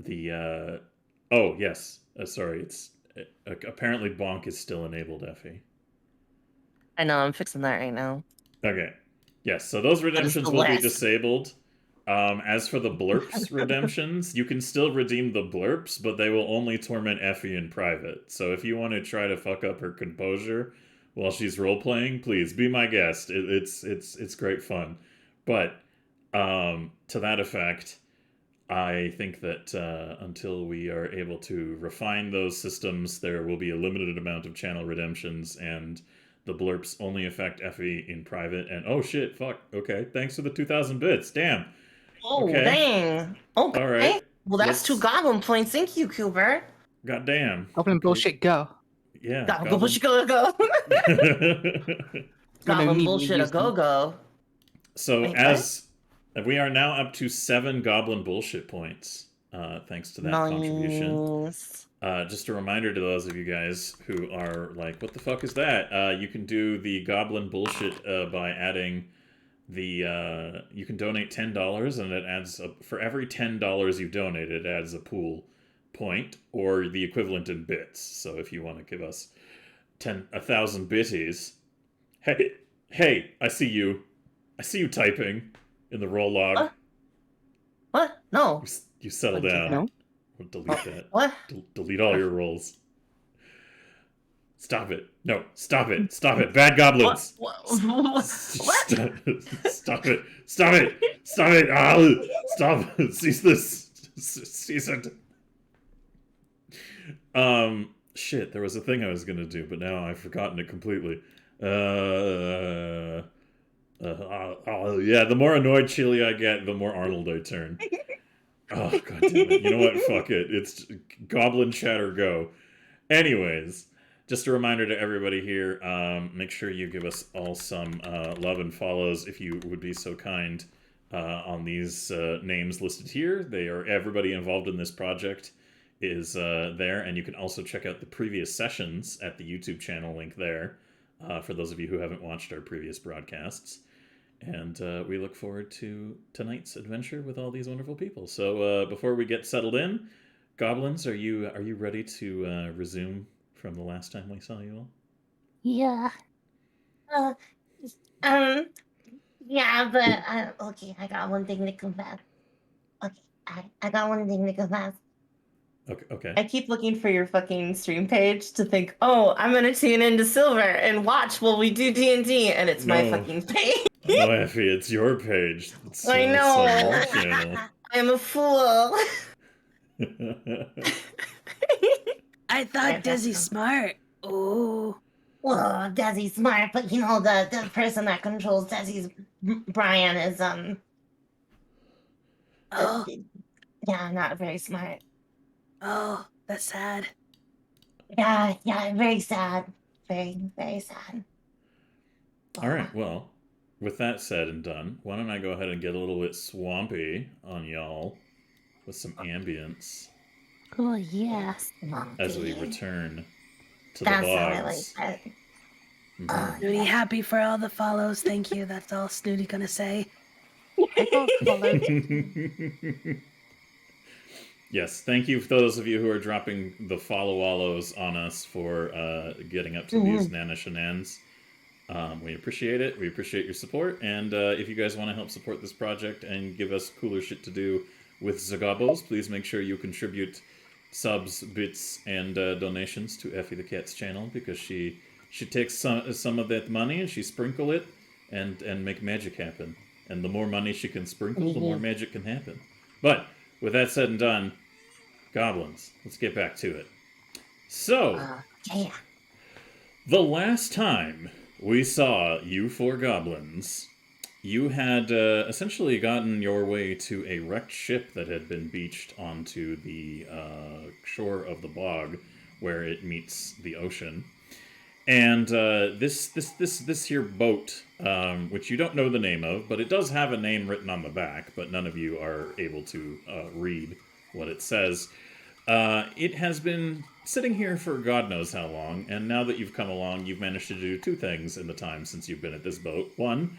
Oh, yes. Sorry, it's... apparently Bonk is still enabled, Effie. I know, I'm fixing that right now. Okay. Yes, so those redemptions will be disabled. As for the blurps redemptions, you can still redeem the blurps, but they will only torment Effie in private. So if you want to try to fuck up her composure while she's role-playing, please be my guest. It's great fun. But to that effect, I think that until we are able to refine those systems, there will be a limited amount of channel redemptions, and the blurps only affect Effie in private. And oh shit, fuck. Okay, thanks for the 2,000 bits. Damn. Oh, Okay. dang. Okay. All right. Well, that's 2 goblin points. Thank you, Cooper. Goddamn. Goblin bullshit, go. Yeah. Goblin bullshit, go. Goblin bullshit, a go. So as we are now up to 7 goblin bullshit points, thanks to that contribution. Just a reminder to those of you guys who are like, what the fuck is that? You can do the goblin bullshit by adding the you can donate $10 and it adds for every $10 you donate, it adds a pool point or the equivalent in bits. So if you want to give us 1,000 bitties, hey, I see you typing in the roll log. What? No. You settle down. No. We'll delete that. What? Delete all your rolls. Stop it. No, stop it. Stop it. Bad goblins. What? Stop it. Stop it. Stop it. Oh, stop. Cease this. Cease it. Shit, there was a thing I was gonna do, but now I've forgotten it completely. Yeah, the more annoyed Chili I get, the more Arnold I turn. Oh, god damn it. You know what? Fuck it. It's Goblin Chatter Go. Anyways, just a reminder to everybody here, make sure you give us all some love and follows if you would be so kind on these names listed here. They are everybody involved in this project is there, and you can also check out the previous sessions at the YouTube channel link there for those of you who haven't watched our previous broadcasts. And we look forward to tonight's adventure with all these wonderful people. So before we get settled in, goblins, are you ready to resume from the last time we saw you all? Yeah. Yeah, but okay, I got one thing to confess. Okay, I got one thing to confess. Okay. I keep looking for your fucking stream page to think, oh, I'm gonna tune into Silver and watch while we do D&D, and it's my fucking page. No, Effie, it's your page. I know. Channel. I'm a fool. I thought Desi's smart. Oh. Well, Desi's smart, but you know the person that controls Desi's Brian is Oh. Yeah, not very smart. Oh, that's sad. Yeah, very sad. Very, very sad. All right, well, with that said and done, why don't I go ahead and get a little bit swampy on y'all with some ambience. Oh, yeah. As we return to the bogs. Snooty, happy for all the follows. Thank you. That's all Snooty gonna say. Yes, thank you for those of you who are dropping the follow-wallows on us for getting up to these Nana shenanigans. We appreciate it. We appreciate your support. And if you guys want to help support this project and give us cooler shit to do with Zagabos, please make sure you contribute subs, bits, and donations to Effie the Cat's channel, because she takes some of that money and she sprinkle it and make magic happen. And the more money she can sprinkle, the more magic can happen. But with that said and done, goblins, let's get back to it. So, the last time we saw you 4 goblins, you had essentially gotten your way to a wrecked ship that had been beached onto the shore of the bog where it meets the ocean. And this here boat, which you don't know the name of, but it does have a name written on the back, but none of you are able to read what it says. It has been sitting here for God knows how long, and now that you've come along, you've managed to do 2 things in the time since you've been at this boat. One,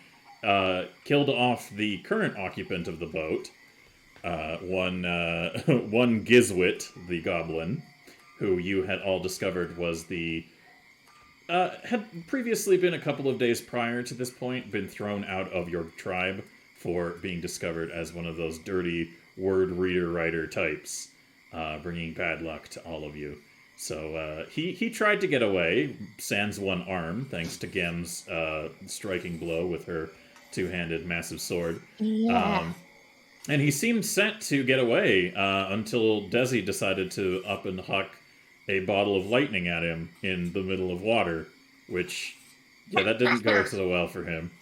killed off the current occupant of the boat, one one Gizwit, the goblin, who you had all discovered was the had previously been a couple of days prior to this point been thrown out of your tribe for being discovered as one of those dirty word reader writer types, bringing bad luck to all of you. So he tried to get away, sans one arm, thanks to Gem's striking blow with her two-handed massive sword. Yeah. And he seemed set to get away until Desi decided to up and huck a bottle of lightning at him in the middle of water, which, yeah, that didn't go so well for him.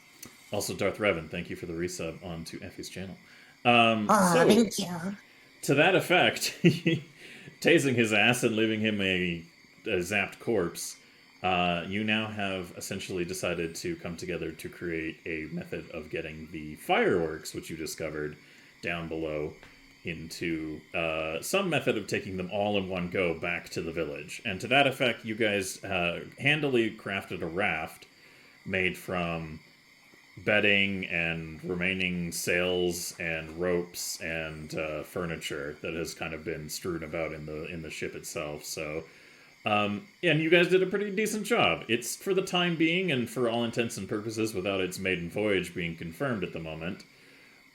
Also, Darth Revan, thank you for the resub onto Effie's channel. Thank you. To that effect, tasing his ass and leaving him a zapped corpse, you now have essentially decided to come together to create a method of getting the fireworks, which you discovered down below, into some method of taking them all in one go back to the village. And to that effect, you guys handily crafted a raft made from bedding and remaining sails and ropes and furniture that has kind of been strewn about in the ship itself. So, and you guys did a pretty decent job. It's, for the time being, and for all intents and purposes, without its maiden voyage being confirmed at the moment.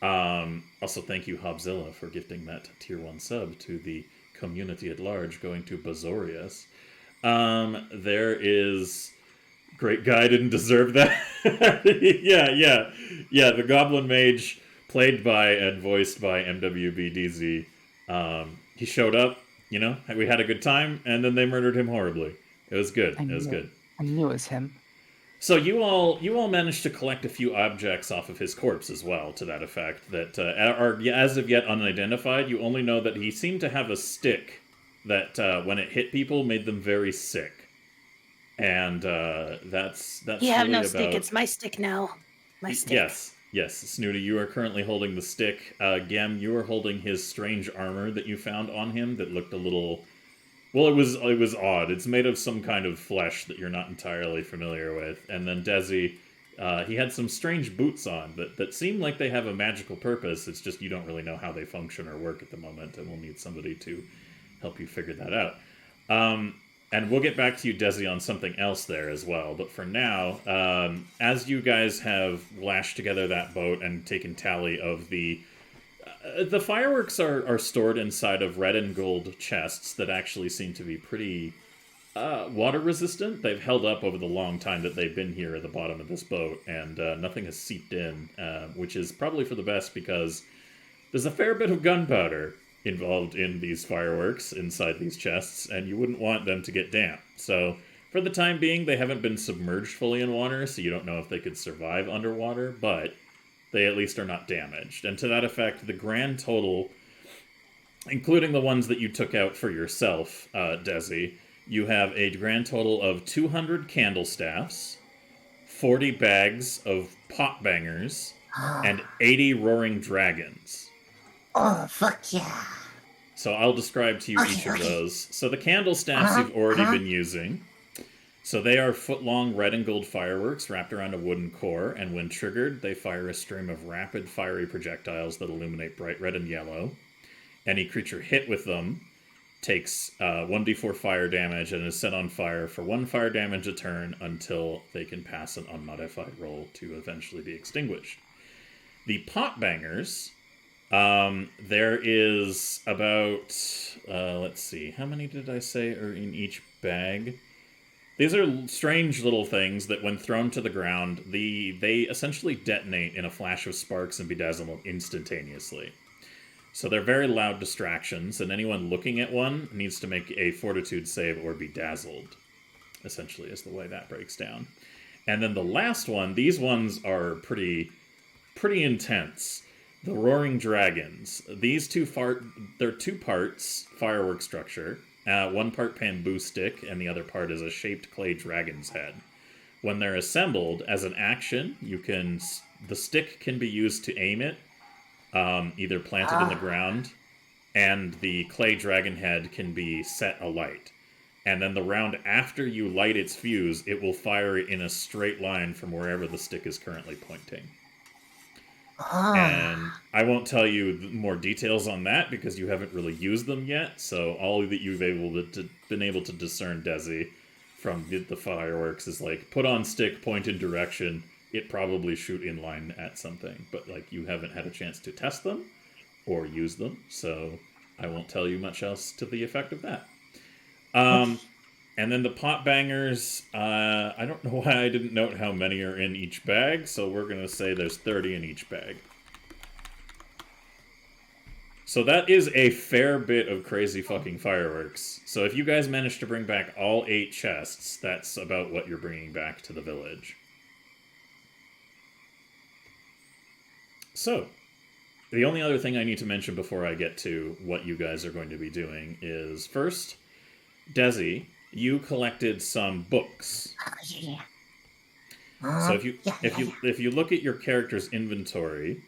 Also, thank you, Hobzilla, for gifting that tier 1 sub to the community at large, going to Bazorius. There is... Great guy didn't deserve that. yeah. The Goblin Mage, played by and voiced by MWBDZ. He showed up, you know, we had a good time, and then they murdered him horribly. It was good. It was good. I knew it was him. So you all managed to collect a few objects off of his corpse as well, to that effect, that are as of yet unidentified. You only know that he seemed to have a stick that, when it hit people, made them very sick. And that's You have really no about... stick. It's my stick now. My stick. Yes, Snooty, you are currently holding the stick. Gem, you are holding his strange armor that you found on him that looked a little... Well, it was odd. It's made of some kind of flesh that you're not entirely familiar with. And then Desi, he had some strange boots on that seem like they have a magical purpose. It's just you don't really know how they function or work at the moment, and we'll need somebody to help you figure that out. And we'll get back to you, Desi, on something else there as well. But for now, as you guys have lashed together that boat and taken tally of the fireworks are stored inside of red and gold chests that actually seem to be pretty water resistant. They've held up over the long time that they've been here at the bottom of this boat, and nothing has seeped in, which is probably for the best because there's a fair bit of gunpowder involved in these fireworks inside these chests, and you wouldn't want them to get damp. So, for the time being, they haven't been submerged fully in water, so you don't know if they could survive underwater, but they at least are not damaged. And to that effect, the grand total, including the ones that you took out for yourself, Desi, you have a grand total of 200 candle staffs, 40 bags of pot bangers, and 80 roaring dragons. Oh, fuck yeah. So I'll describe to you each of those. So the candle staffs you've already been using. So they are foot-long red and gold fireworks wrapped around a wooden core, and when triggered, they fire a stream of rapid, fiery projectiles that illuminate bright red and yellow. Any creature hit with them takes 1d4 fire damage and is set on fire for 1 fire damage a turn until they can pass an unmodified roll to eventually be extinguished. The pot bangers... there is about, let's see, how many did I say are in each bag? These are strange little things that when thrown to the ground, they essentially detonate in a flash of sparks and bedazzlement instantaneously. So they're very loud distractions, and anyone looking at one needs to make a fortitude save or be dazzled, essentially is the way that breaks down. And then the last one, these ones are pretty intense. The Roaring Dragons. These they're 2 parts firework structure. 1 part bamboo stick, and the other part is a shaped clay dragon's head. When they're assembled, as an action, the stick can be used to aim it, either planted in the ground, and the clay dragon head can be set alight. And then the round after you light its fuse, it will fire in a straight line from wherever the stick is currently pointing. And I won't tell you more details on that because you haven't really used them yet. So all that you've been able to discern, Desi, from the fireworks is like put on stick, point in direction. It probably shoot in line at something, but like you haven't had a chance to test them or use them, so I won't tell you much else to the effect of that. And then the pot bangers, I don't know why I didn't note how many are in each bag, so we're going to say there's 30 in each bag. So that is a fair bit of crazy fucking fireworks. So if you guys manage to bring back all 8 chests, that's about what you're bringing back to the village. So, the only other thing I need to mention before I get to what you guys are going to be doing is, first, Desi, you collected some books. Yeah. So if you look at your character's inventory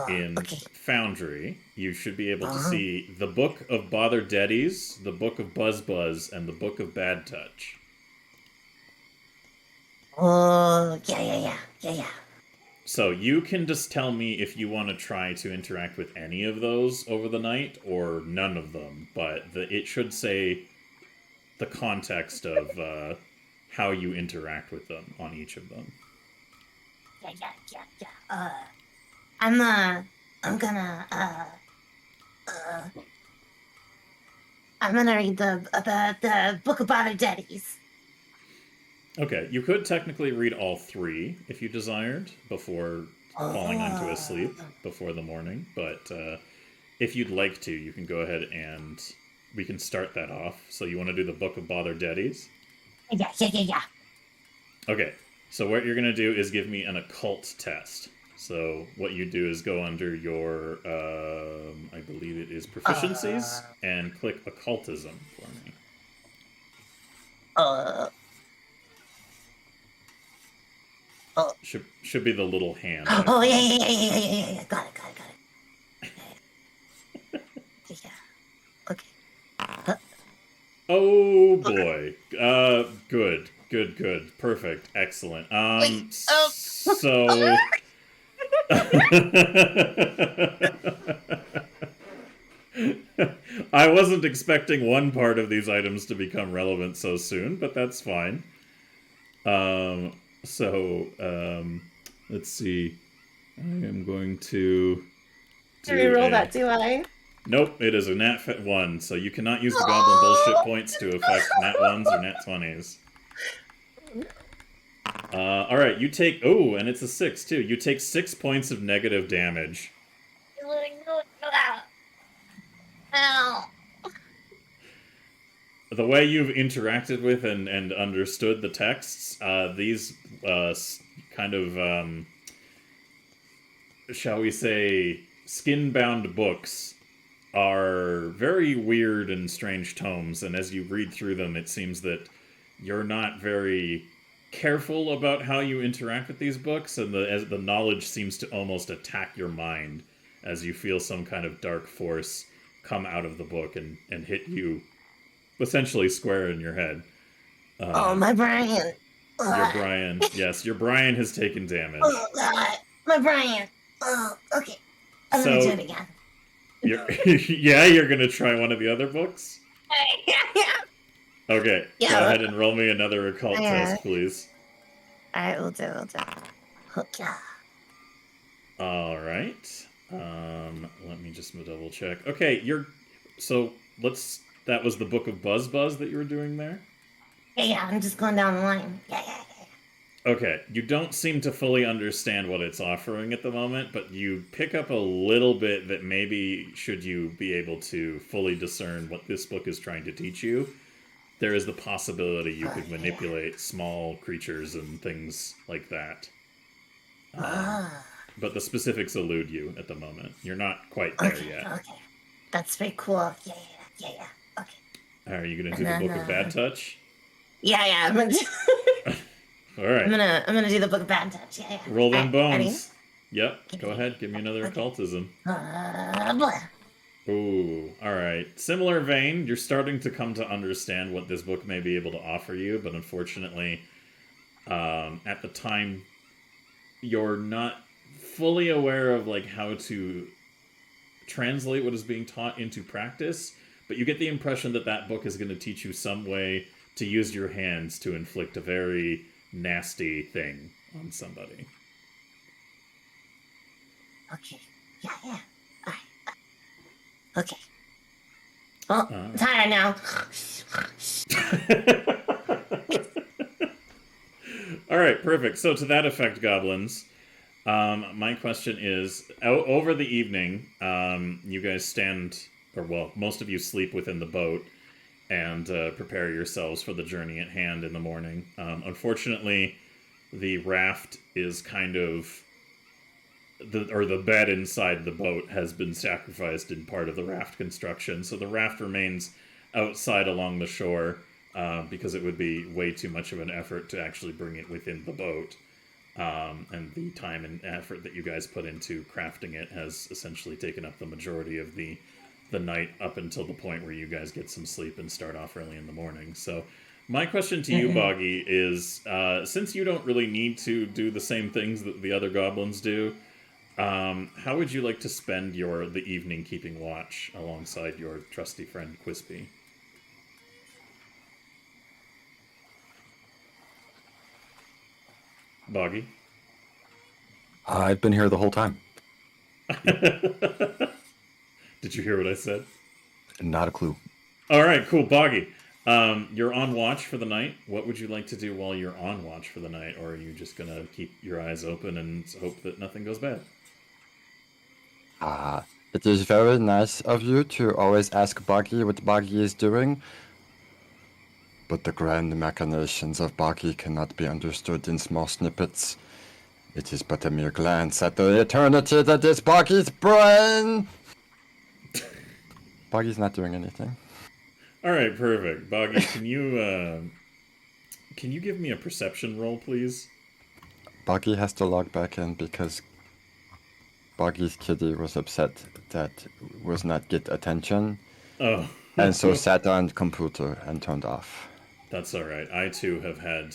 in Foundry, you should be able to see the Book of Bother Deddies, the Book of Buzz Buzz, and the Book of Bad Touch. Oh, yeah. So you can just tell me if you want to try to interact with any of those over the night or none of them, but it should say the context of how you interact with them on each of them. Yeah. I'm gonna read the Book of Bother Deddies. Okay, you could technically read all 3 if you desired before falling onto a sleep before the morning, but if you'd like to, you can go ahead and we can start that off. So you want to do the Book of Bother Deddies? Yeah. Okay, so what you're going to do is give me an occult test. So what you do is go under your, I believe it is proficiencies, and click occultism for me. Should be the little hand. Oh, yeah. Got it. Yeah. Okay. Oh boy. Good. Perfect. Excellent. So I wasn't expecting one part of these items to become relevant so soon, but that's fine. Let's see. I am going to Did we roll that, do I? Nope, it is a nat 1, so you cannot use the goblin bullshit points to affect nat 1s or nat 20s. Alright, you take... Oh, and it's a 6, too. You take 6 points of negative damage. Ow. The way you've interacted with and understood the texts, these kind of, shall we say, skin-bound books are very weird and strange tomes, and as you read through them, it seems that you're not very careful about how you interact with these books, and as the knowledge seems to almost attack your mind as you feel some kind of dark force come out of the book and hit you essentially square in your head. My Brian. Your Brian. Yes, your Brian has taken damage. Oh, God. My Brian. Oh, okay. I'm gonna do it again. You're gonna try one of the other books? Yeah. Okay, go ahead and roll me another occult test, please. Alright, we'll do. Okay. Alright. Let me just double check. Okay, that was the Book of Buzz Buzz that you were doing there? Yeah, I'm just going down the line. Yeah. Okay, you don't seem to fully understand what it's offering at the moment, but you pick up a little bit that maybe should you be able to fully discern what this book is trying to teach you, there is the possibility you could manipulate small creatures and things like that. But the specifics elude you at the moment. You're not quite there yet. Okay. That's very cool. Yeah. Okay. Are you going to do the Book of Bad Touch? Yeah, I'm gonna do... All right. I'm gonna do the Book of Bad Touch. Yeah. Roll them bones. Yep. Go ahead. Give me another occultism. Ooh. All right. Similar vein. You're starting to come to understand what this book may be able to offer you, but unfortunately, at the time, you're not fully aware of like how to translate what is being taught into practice, but you get the impression that that book is going to teach you some way to use your hands to inflict a very nasty thing on somebody. Okay. Yeah. Okay. Well, I'm tired now. All right, perfect. So to that effect, goblins, my question is, over the evening, you guys stand, or well, most of you sleep within the boat and prepare yourselves for the journey at hand in the morning. Unfortunately, the raft is kind of, the bed inside the boat has been sacrificed in part of the raft construction, so the raft remains outside along the shore because it would be way too much of an effort to actually bring it within the boat. And the time and effort that you guys put into crafting it has essentially taken up the majority of the night up until the point where you guys get some sleep and start off early in the morning. So my question to you, Boggy, is since you don't really need to do the same things that the other goblins do, how would you like to spend the evening keeping watch alongside your trusty friend Quispy? Boggy? I've been here the whole time. Did you hear what I said? Not a clue. All right, cool. Boggy, you're on watch for the night. What would you like to do while you're on watch for the night? Or are you just going to keep your eyes open and hope that nothing goes bad? It is very nice of you to always ask Boggy what Boggy is doing. But the grand machinations of Boggy cannot be understood in small snippets. It is but a mere glance at the eternity that is Boggy's brain! Boggy's not doing anything. All right, perfect. Boggy, can you give me a perception roll, please? Boggy has to log back in because Boggy's kitty was upset that was not get attention. Oh. And so sat on computer and turned off. That's all right. I too have had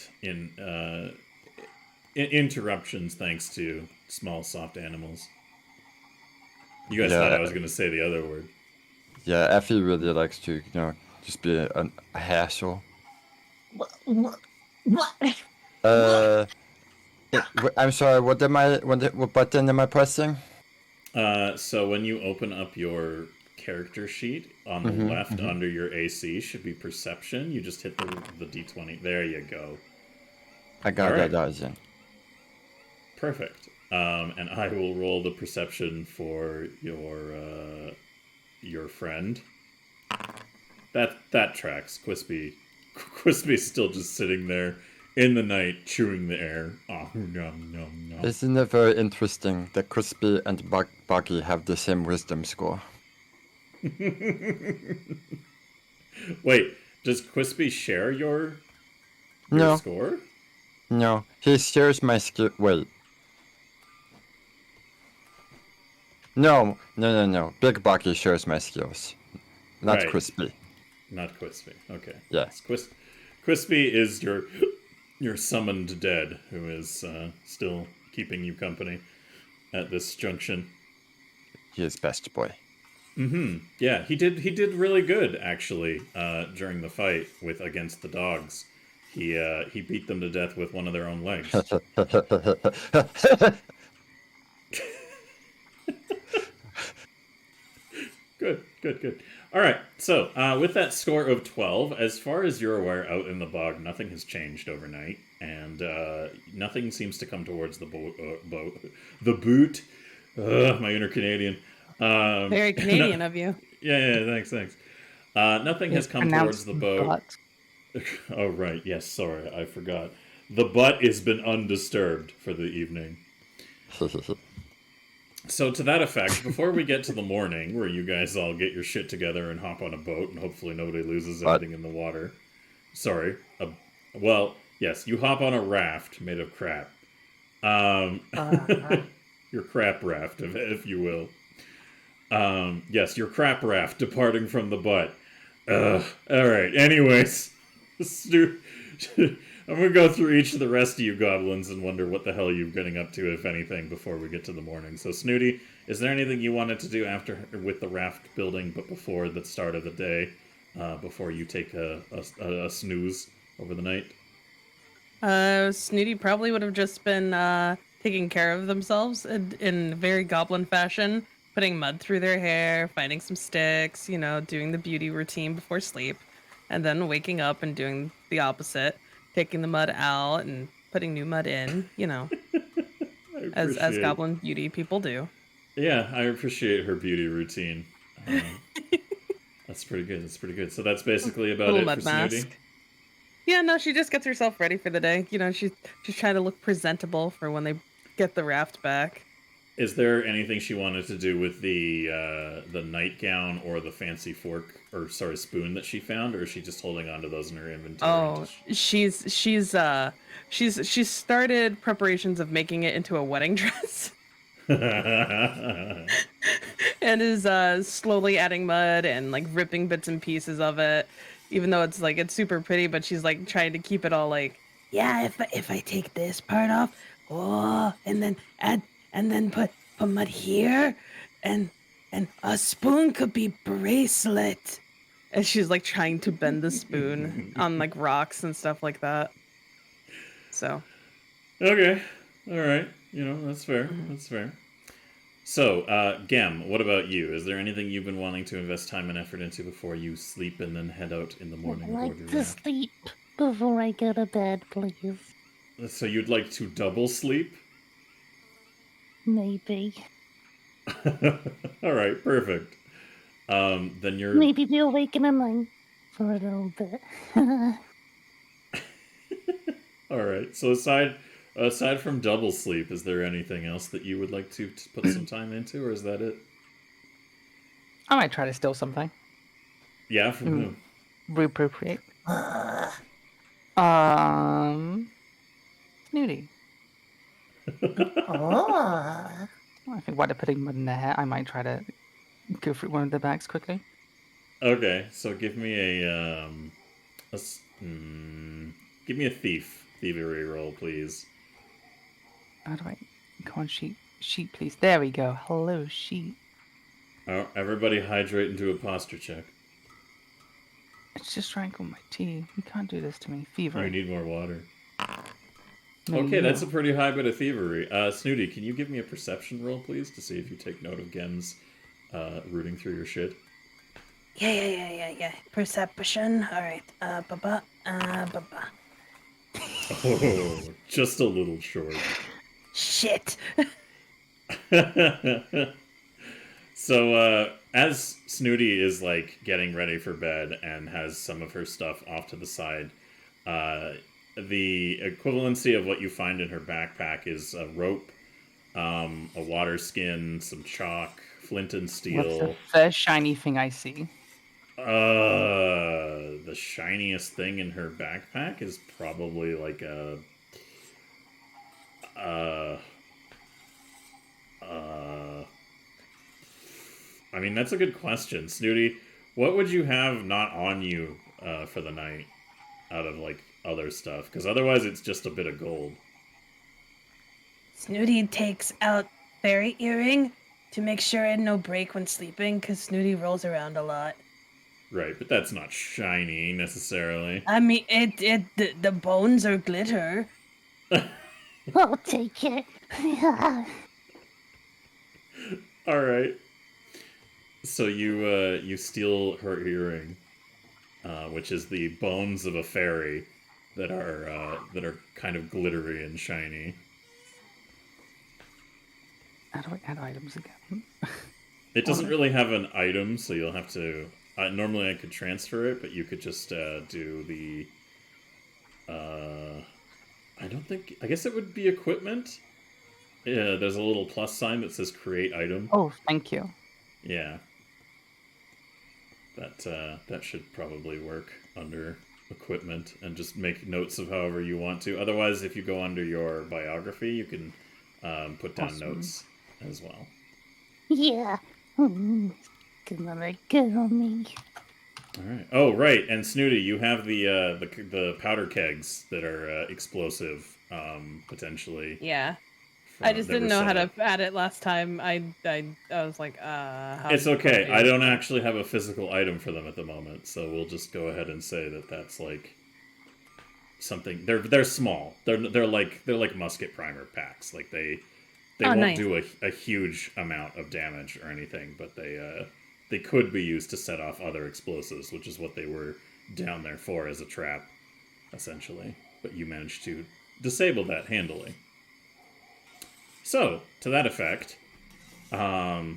interruptions thanks to small, soft animals. You guys thought I was going to say the other word. Yeah, Effie really likes to, just be a hassle. What? I'm sorry, what button am I pressing? So when you open up your character sheet on the left under your AC should be perception. You just hit the D20. There you go. I got that dodging. Perfect. And I will roll the perception for your friend. That tracks. Quispy's still just sitting there in the night chewing the air. Oh, no. Isn't it very interesting that Crispy and Boggy have the same wisdom score? Wait, does Quispy share your score? No, he shares my skill. Wait. No. Big Boggy shares my skills. Not Right. Crispy. Not Quispy. Okay. Yes. Quispy is your summoned dead, who is still keeping you company at this junction. He is best boy. Yeah, he did really good actually during the fight against the dogs. He beat them to death with one of their own legs. Good. All right. So with that score of 12, as far as you're aware, out in the bog, nothing has changed overnight, and nothing seems to come towards the boat. The boot. My inner Canadian. Very Canadian of you. Yeah, thanks. Nothing has come towards the boat. Butt. Oh, right. Yes, sorry, I forgot. The butt has been undisturbed for the evening. So to that effect, before we get to the morning, where you guys all get your shit together and hop on a boat, and hopefully nobody loses anything in the water. Sorry. Well, yes, you hop on a raft made of crap. Your crap raft, if you will. Yes, your crap raft departing from the butt. Alright, anyways. I'm gonna go through each of the rest of you goblins and wonder what the hell you're getting up to, if anything, before we get to the morning. So, Snooty, is there anything you wanted to do after with the raft building, but before the start of the day, before you take a snooze over the night? Snooty probably would have just been taking care of themselves in very goblin fashion, putting mud through their hair, finding some sticks, doing the beauty routine before sleep, and then waking up and doing the opposite, taking the mud out and putting new mud in, as goblin beauty people do. Yeah, I appreciate her beauty routine. That's pretty good. That's pretty good. So that's basically about Little it mud for Snooty. mask. Yeah, no, she just gets herself ready for the day. She's trying to look presentable for when they get the raft back. Is there anything she wanted to do with the nightgown or the fancy spoon that she found, or is she just holding on to those in her inventory? Oh, she's started preparations of making it into a wedding dress. And is slowly adding mud and like ripping bits and pieces of it, even though it's super pretty, but she's like trying to keep it all like, yeah, if I take this part off, and then put mud here, and a spoon could be bracelet. and she's like trying to bend the spoon on like rocks and stuff like that. So Okay, all right. That's fair. That's fair. So, Gem, what about you? Is there anything you've been wanting to invest time and effort into before you sleep and then head out in the morning? I'd like to sleep before I go to bed, please. So you'd like to double sleep? Maybe. All right, perfect. Then you're Maybe be awake in the night for a little bit. all right. So aside from double sleep, is there anything else that you would like to put some time into, or is that it? I might try to steal something. Yeah, from who? Reappropriate. Snooty. Oh. I think while they're putting mud in their hair, I might try to go through one of their bags quickly. Okay, so give me give me a thievery roll, please. How do I... Come on, sheet, please. There we go. Hello, sheet. Oh, everybody hydrate and do a posture check. It's just drank my tea. You can't do this to me. Fever. Oh, you need more water. No, Okay, you that's a don't. pretty high bit of thievery. Snooty, can you give me a perception roll, please, to see if you take note of Gem's rooting through your shit? Yeah. Perception. All right. Ba-ba. Oh, just a little short. Shit. So, as Snooty is, getting ready for bed and has some of her stuff off to the side, the equivalency of what you find in her backpack is a rope, a water skin, some chalk, flint and What's steel. the first shiny thing I see? The shiniest thing in her backpack is probably I mean, that's a good question. Snooty, what would you have not on you for the night out of, other stuff? Because otherwise it's just a bit of gold. Snooty takes out fairy earring to make sure it had no break when sleeping, because Snooty rolls around a lot. Right, but that's not shiny, necessarily. I mean, the bones are glitter. I'll take it. Alright. So you steal her earring, which is the bones of a fairy that are kind of glittery and shiny. How do I add items again? It doesn't really have an item, so you'll have to... normally I could transfer it, but you could just do the... I guess it would be equipment. Yeah, there's a little plus sign that says create item. Oh, thank you. Yeah. That should probably work under equipment, and just make notes of however you want to. Otherwise, if you go under your biography, you can put down Awesome. notes as well. Yeah. Gonna look good on me. All right. Oh, right. And Snooty, you have the powder kegs that are explosive, potentially. Yeah. I just that didn't were know set how to up. add it last time. I was like, how It's do okay. do I this? don't actually have a physical item for them at the moment, so we'll just go ahead and say that that's like something. They're small. They're like musket primer packs. Like they Oh, won't nice. do a huge amount of damage or anything, but they could be used to set off other explosives, which is what they were down there for as a trap, essentially. But you managed to disable that handily. So, to that effect, I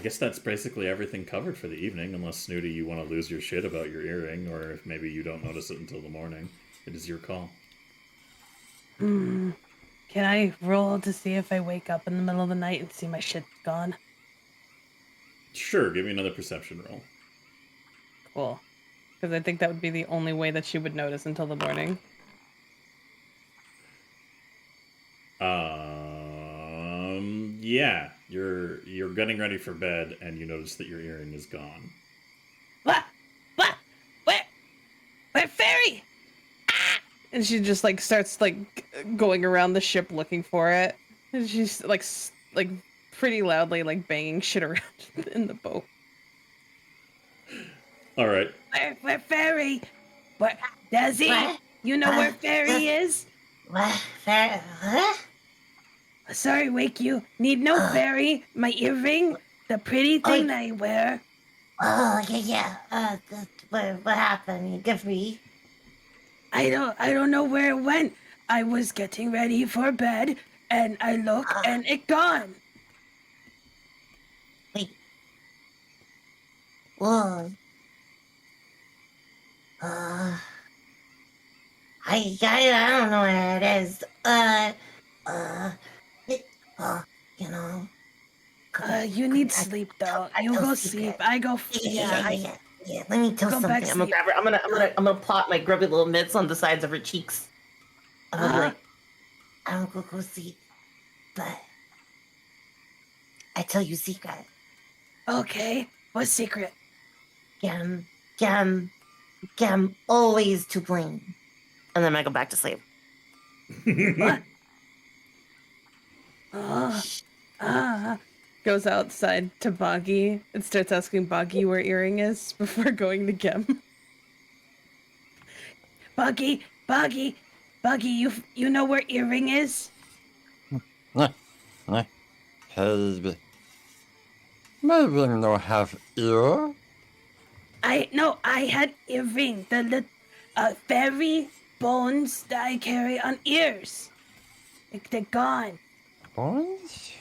guess that's basically everything covered for the evening, unless Snooty, you want to lose your shit about your earring, or if maybe you don't notice it until the morning. It is your call. Can I roll to see if I wake up in the middle of the night and see my shit gone? Sure, give me another perception roll. Cool. Because I think that would be the only way that she would notice until the morning. Yeah, you're getting ready for bed, and you notice that your earring is gone. What? What? Where, fairy? And she just like starts like going around the ship looking for it. And she's like pretty loudly like banging shit around in the boat. All right. Where fairy? Where, Desi? What? You know where fairy is? What? What? Sorry, wake you. Need no fairy. My earring, the pretty thing that I wear. Oh, yeah. What happened? You give me. I don't know where it went. I was getting ready for bed, and I look, and it gone. Wait. Whoa. I don't know where it is. You know. You need sleep though. You go sleep. I go. Yeah. Let me tell Go something. back I'm gonna sleep. grab her. I'm gonna plot my grubby little mitts on the sides of her cheeks. I'm gonna be like, I don't go sleep, but I tell you secret. Okay. What secret? Gem, always to blame. and then I go back to sleep. What? Oh. Goes outside to Boggy and starts asking Boggy where earring is before going to Gem. Buggy. You know where earring is? Hey, maybe no have ear. I had earring. The fairy bones that I carry on ears. They're gone. Bones?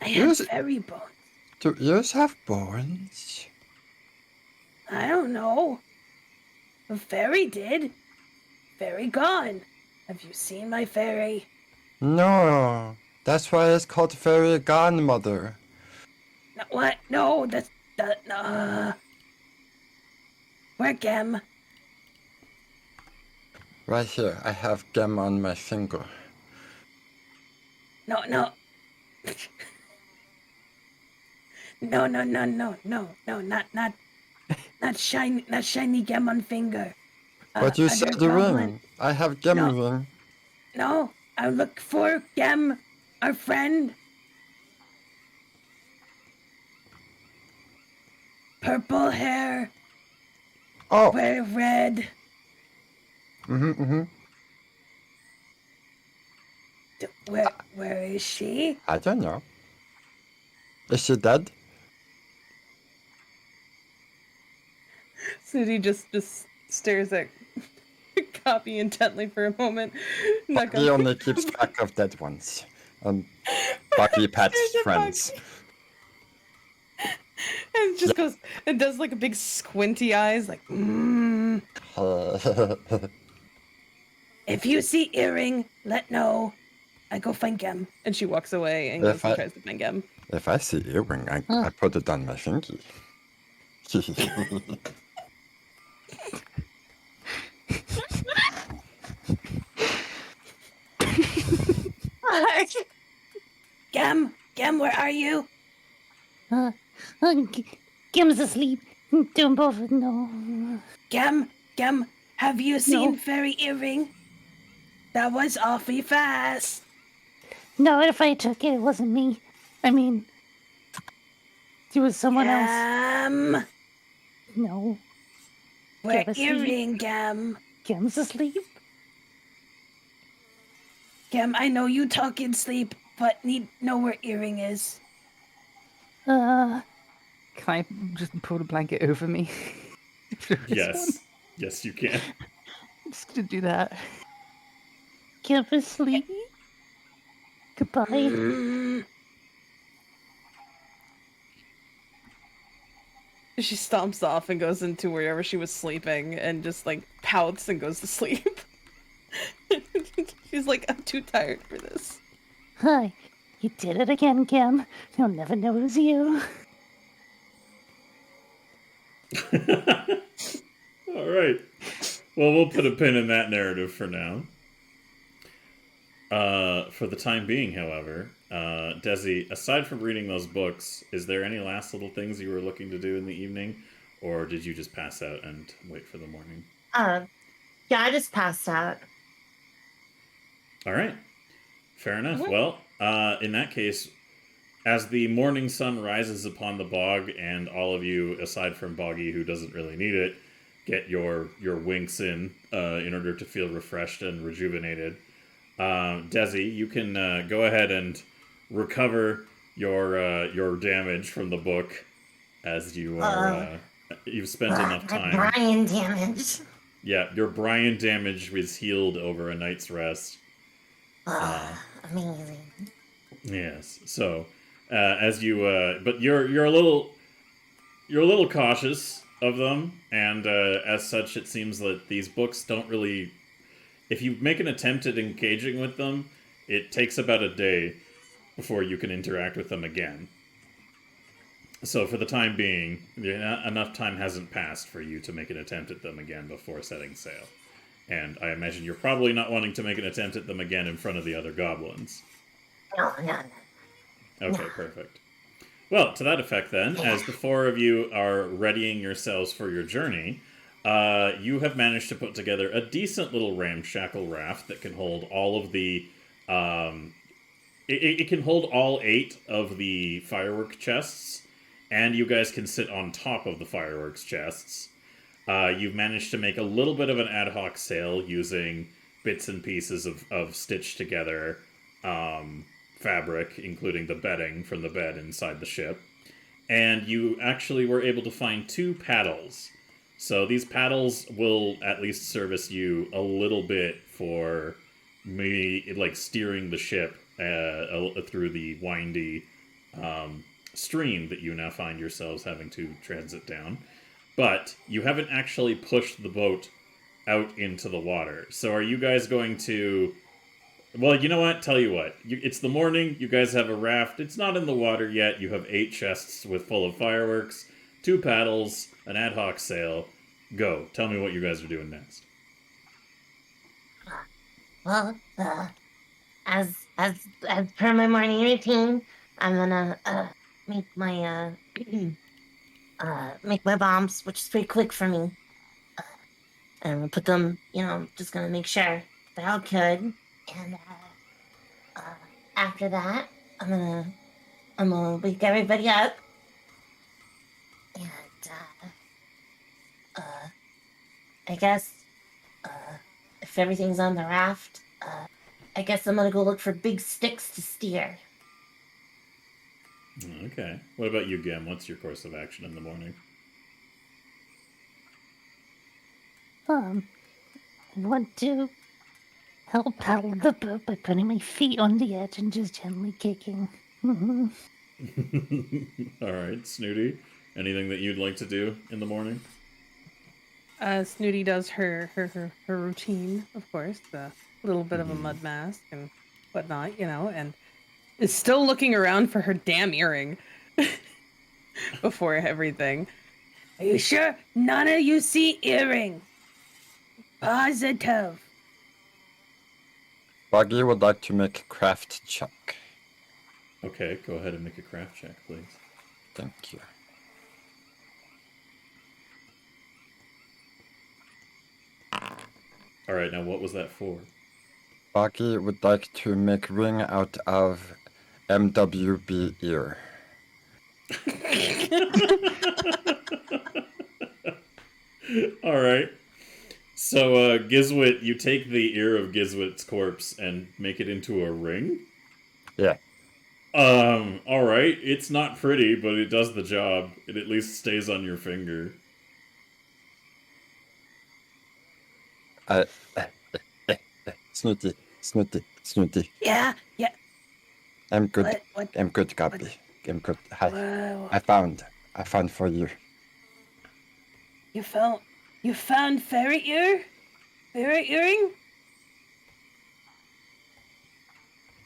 I had Ears? fairy bones. Do ears have bones? I don't know. The fairy did. Fairy gone. Have you seen my fairy? No, that's why it's called fairy godmother. No, what? No, that's where Gem? Right here, I have gem on my finger. No. No, not shiny Gem on finger. But you other said the goblin. ring. I have gem No. ring. No, I look for Gem, our friend. Purple hair, Oh. wear red. Where is she? I don't know. Is she dead? Snooty just stares at Copy intently for a moment. Not He gonna- only keeps track of dead ones. Bucky pets friends. And it just goes, it does like a big squinty eyes, like, If you see earring, let know. I go find Gem. and she walks away and If goes and I- tries to find Gem. If I see earring, I put it on my fingy. Gem, where are you? I'm Gim's asleep. Don't bother. No. Gem, have you seen No. Fairy Earring? That was awfully fast. No, if I took it, it wasn't me. I mean, it was someone else. Gem, No. where Gem asleep. Earring, Gem? Gim's asleep. Gem, I know you talk in sleep, but need know where Earring is. Can I just pull the blanket over me? If there is Yes. one? Yes, you can. I'm just gonna do that. Gim asleep. Goodbye. Mm, She stomps off and goes into wherever she was sleeping and just like pouts and goes to sleep. She's like, I'm too tired for this. Hi. You did it again, Gim. They'll never know it was you. All right. Well, we'll put a pin in that narrative for now. For the time being, however, Desi, aside from reading those books, is there any last little things you were looking to do in the evening? Or did you just pass out and wait for the morning? Yeah, I just passed out. All right. Fair enough. Well, in that case, as the morning sun rises upon the bog, and all of you, aside from Boggy, who doesn't really need it, get your winks in order to feel refreshed and rejuvenated. Desi, you can go ahead and recover your damage from the book, as you are you've spent enough My time. Brian damage. Yeah, your Brian damage was healed over a night's rest. Amazing. Yes. So, as you, but you're a little cautious of them, and as such, it seems that these books don't really. If you make an attempt at engaging with them, it takes about a day before you can interact with them again. So, for the time being, enough time hasn't passed for you to make an attempt at them again before setting sail. And I imagine you're probably not wanting to make an attempt at them again in front of the other goblins. No. Okay, perfect. Well, to that effect then, as the four of you are readying yourselves for your journey, you have managed to put together a decent little ramshackle raft that can hold all of the... It can hold all 8 of the firework chests, and you guys can sit on top of the fireworks chests. You've managed to make a little bit of an ad hoc sail using bits and pieces of stitched together fabric, including the bedding from the bed inside the ship. And you actually were able to find 2 paddles. So these paddles will at least service you a little bit for maybe like steering the ship through the windy stream that you now find yourselves having to transit down. But you haven't actually pushed the boat out into the water. So are you guys going to... Well, you know what? Tell you what. It's the morning. You guys have a raft. It's not in the water yet. You have 8 chests full of fireworks, 2 paddles, an ad hoc sail. Go. Tell me what you guys are doing next. Well, as per my morning routine, I'm gonna make my make my bombs, which is pretty quick for me. And I'm gonna put them, just gonna make sure they're all good. And after that, I'm gonna wake everybody up. And I guess if everything's on the raft, I guess I'm gonna go look for big sticks to steer. Okay. What about you, Gem? What's your course of action in the morning? I want to help paddle the boat by putting my feet on the edge and just gently kicking. All right, Snooty. Anything that you'd like to do in the morning? Snooty does her routine, of course, a little bit of a mud mask and whatnot, and is still looking around for her damn earring before everything. Are you sure none of you see Earring? Positive. Buggy would like to make a craft check. Okay, go ahead and make a craft check, please. Thank you. All right, now what was that for? Boggy would like to make ring out of MWB ear. All right. So, Gizwit, you take the ear of Gizwit's corpse and make it into a ring? Yeah. All right. It's not pretty, but it does the job. It at least stays on your finger. Snooty, Snooty, Snooty. Yeah, yeah. I'm good. What? I'm good, Gobby. I'm good. Hi. Whoa. I found for you. You found fairy ear? Fairy earring?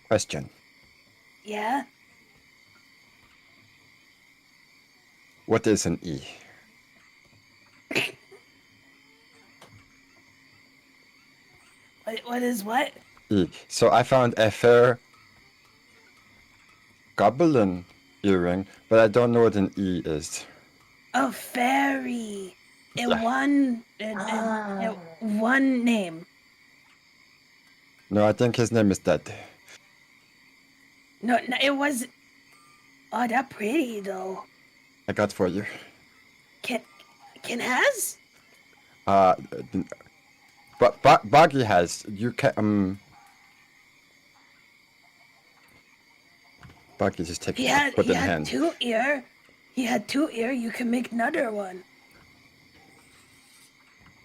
Question. Yeah. What is an E? What is what? E. So I found a fair goblin earring, but I don't know what an E is. A fairy. In Yeah. one name. No, I think his name is dead. No, it was. Oh, that's pretty though. I got for you. Can has? But Boggy has. You can Boggy just take He it. had Put it in hand. two ear. He had two ear. You can make another one.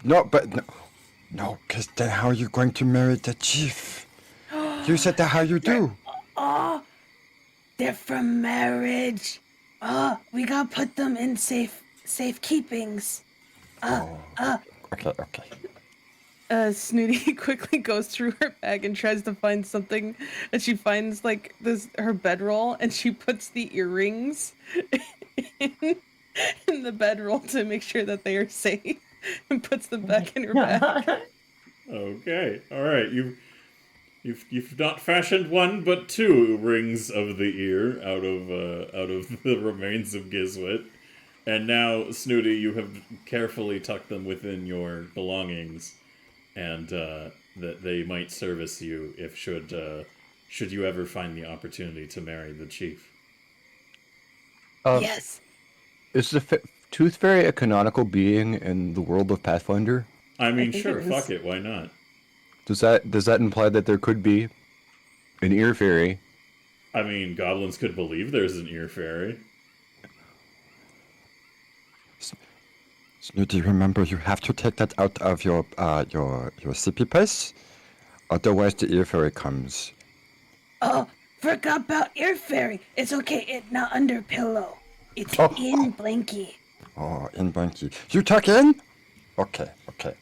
No, but no, because then how are you going to marry the chief? You said that how you do. Oh, they're from marriage. Oh, we gotta put them in safe keepings. Okay. Snooty quickly goes through her bag and tries to find something, and she finds like her bedroll, and she puts the earrings in the bedroll to make sure that they are safe, and puts them back in her bag. Okay. All right. You've not fashioned one, but two rings of the ear out of the remains of Gizwit, and now Snooty, you have carefully tucked them within your belongings, and that they might service you if should you ever find the opportunity to marry the chief. Yes. Is the Tooth Fairy a canonical being in the world of Pathfinder? I mean, think sure, it is. fuck it, why not? Does that imply that there could be an ear fairy? I mean, goblins could believe there's an ear fairy. Snooty, remember you have to take that out of your sippy place, otherwise the ear fairy comes. Oh, forgot about ear fairy. It's okay. It's not under pillow. It's Oh, in blankie. Oh, in Bunky. You tuck in? Okay,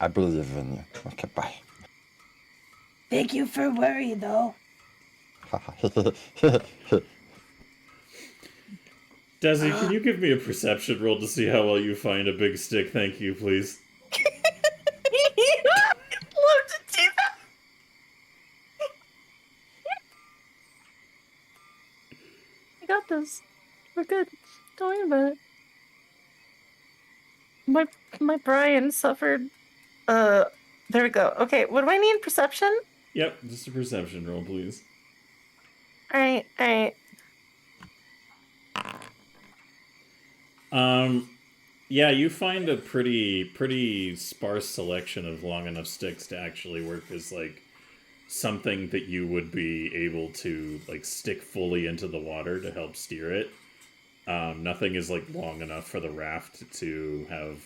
I believe in you. Okay, bye. Thank you for worry though. Desi, can you give me a perception roll to see how well you find a big stick? Thank you, please. I'd love to do that. I got this. We're good. Don't worry about it. My Brian suffered. There we go. Okay, what do I need? Perception? Yep, just a perception roll, please. All right. Yeah, you find a pretty sparse selection of long enough sticks to actually work as like something that you would be able to like stick fully into the water to help steer it. Nothing is like long enough for the raft to have,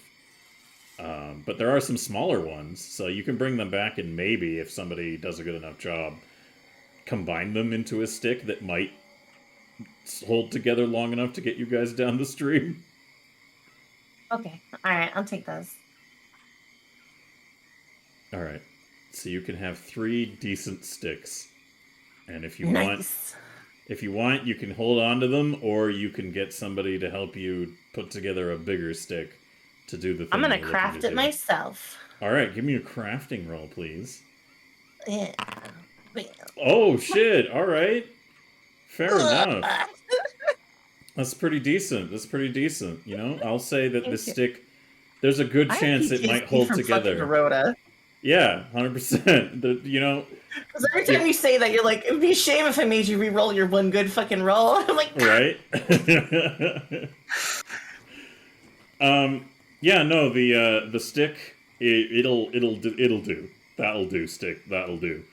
but there are some smaller ones, so you can bring them back and maybe if somebody does a good enough job, combine them into a stick that might hold together long enough to get you guys down the stream. Okay. All right. I'll take those. All right, so you can have 3 decent sticks, and if you Nice. want, you can hold on to them, or you can get somebody to help you put together a bigger stick to do the thing. I'm gonna you're looking craft to it do. myself. All right, give me a crafting roll, please. Yeah. Wait. Oh shit! All right, fair enough. That's pretty decent. You know, I'll say that this you. stick. There's a good I have chance it might PTSD hold from fucking together. Dorota. Yeah, 100%. You know, Because every time you say that, you're like, it'd be a shame if I made you re-roll your one good fucking roll. I'm like, right? Yeah, no, the stick, it'll do. That'll do, stick. That'll do.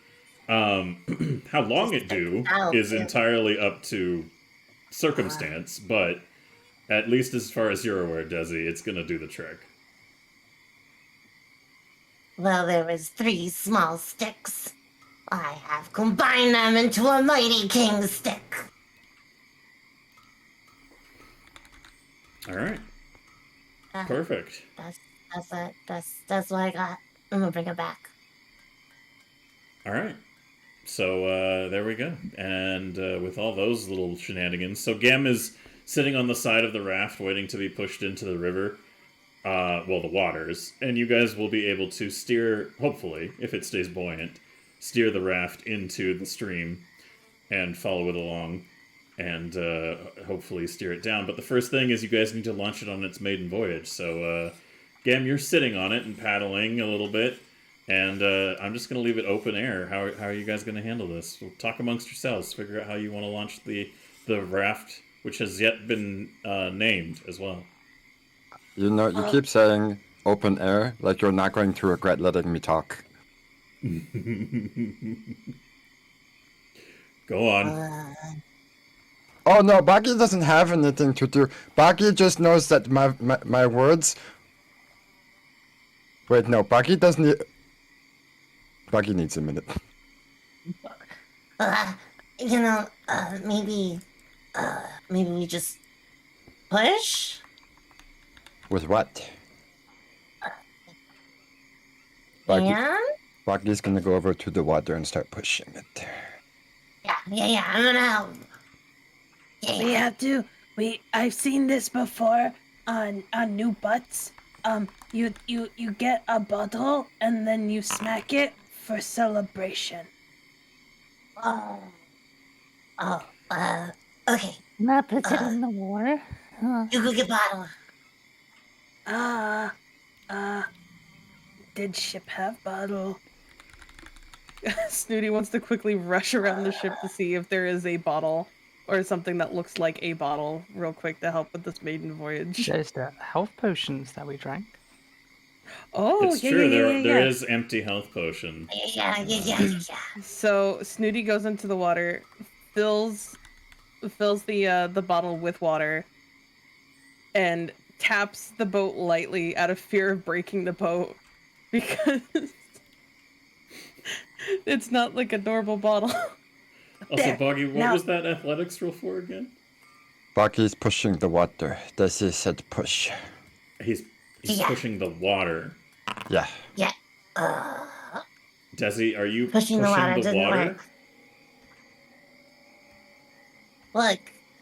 How long it do That'll is do. entirely up to circumstance, but at least as far as you're aware, Desi, it's gonna do the trick. Well, there was 3 small sticks. I have combined them into a mighty king stick. All right, Uh, perfect. That's what I got. I'm gonna bring it back. All right. So there we go. And with all those little shenanigans, so Gem is sitting on the side of the raft waiting to be pushed into the river. Well, the waters. And you guys will be able to steer, hopefully, if it stays buoyant, steer the raft into the stream and follow it along and hopefully steer it down. But the first thing is you guys need to launch it on its maiden voyage. So, Gem, you're sitting on it and paddling a little bit. And I'm just going to leave it open air. How are you guys going to handle this? We'll talk amongst yourselves. Figure out how you want to launch the raft, which has yet been named as well. You know, you keep saying open air like you're not going to regret letting me talk. Go on. Oh no, Boggy doesn't have anything to do. Boggy just knows that my words... Wait, no, Boggy doesn't... Boggy needs a minute. Maybe we just push? With what? Boggy, And? Boggy's gonna go over to the water and start pushing it. Yeah, I'm gonna help. We have to. I've seen this before on new butts. You get a bottle and then you smack it for celebration. Okay. Not put it in the water. You go get bottle. Did ship have bottle? Snooty wants to quickly rush around the ship to see if there is a bottle or something that looks like a bottle real quick to help with this maiden voyage. There's the health potions that we drank. Oh, It's yeah, true. yeah. There is empty health potion. Yeah. So Snooty goes into the water, fills the bottle with water, and taps the boat lightly out of fear of breaking the boat because it's not like a normal bottle. Also, There, Boggy, what now- was that athletics roll for again? Boggy's pushing the water. Desi said push. He's Yeah. pushing the water. Yeah. Desi, are you Pushing the water doesn't work. Look,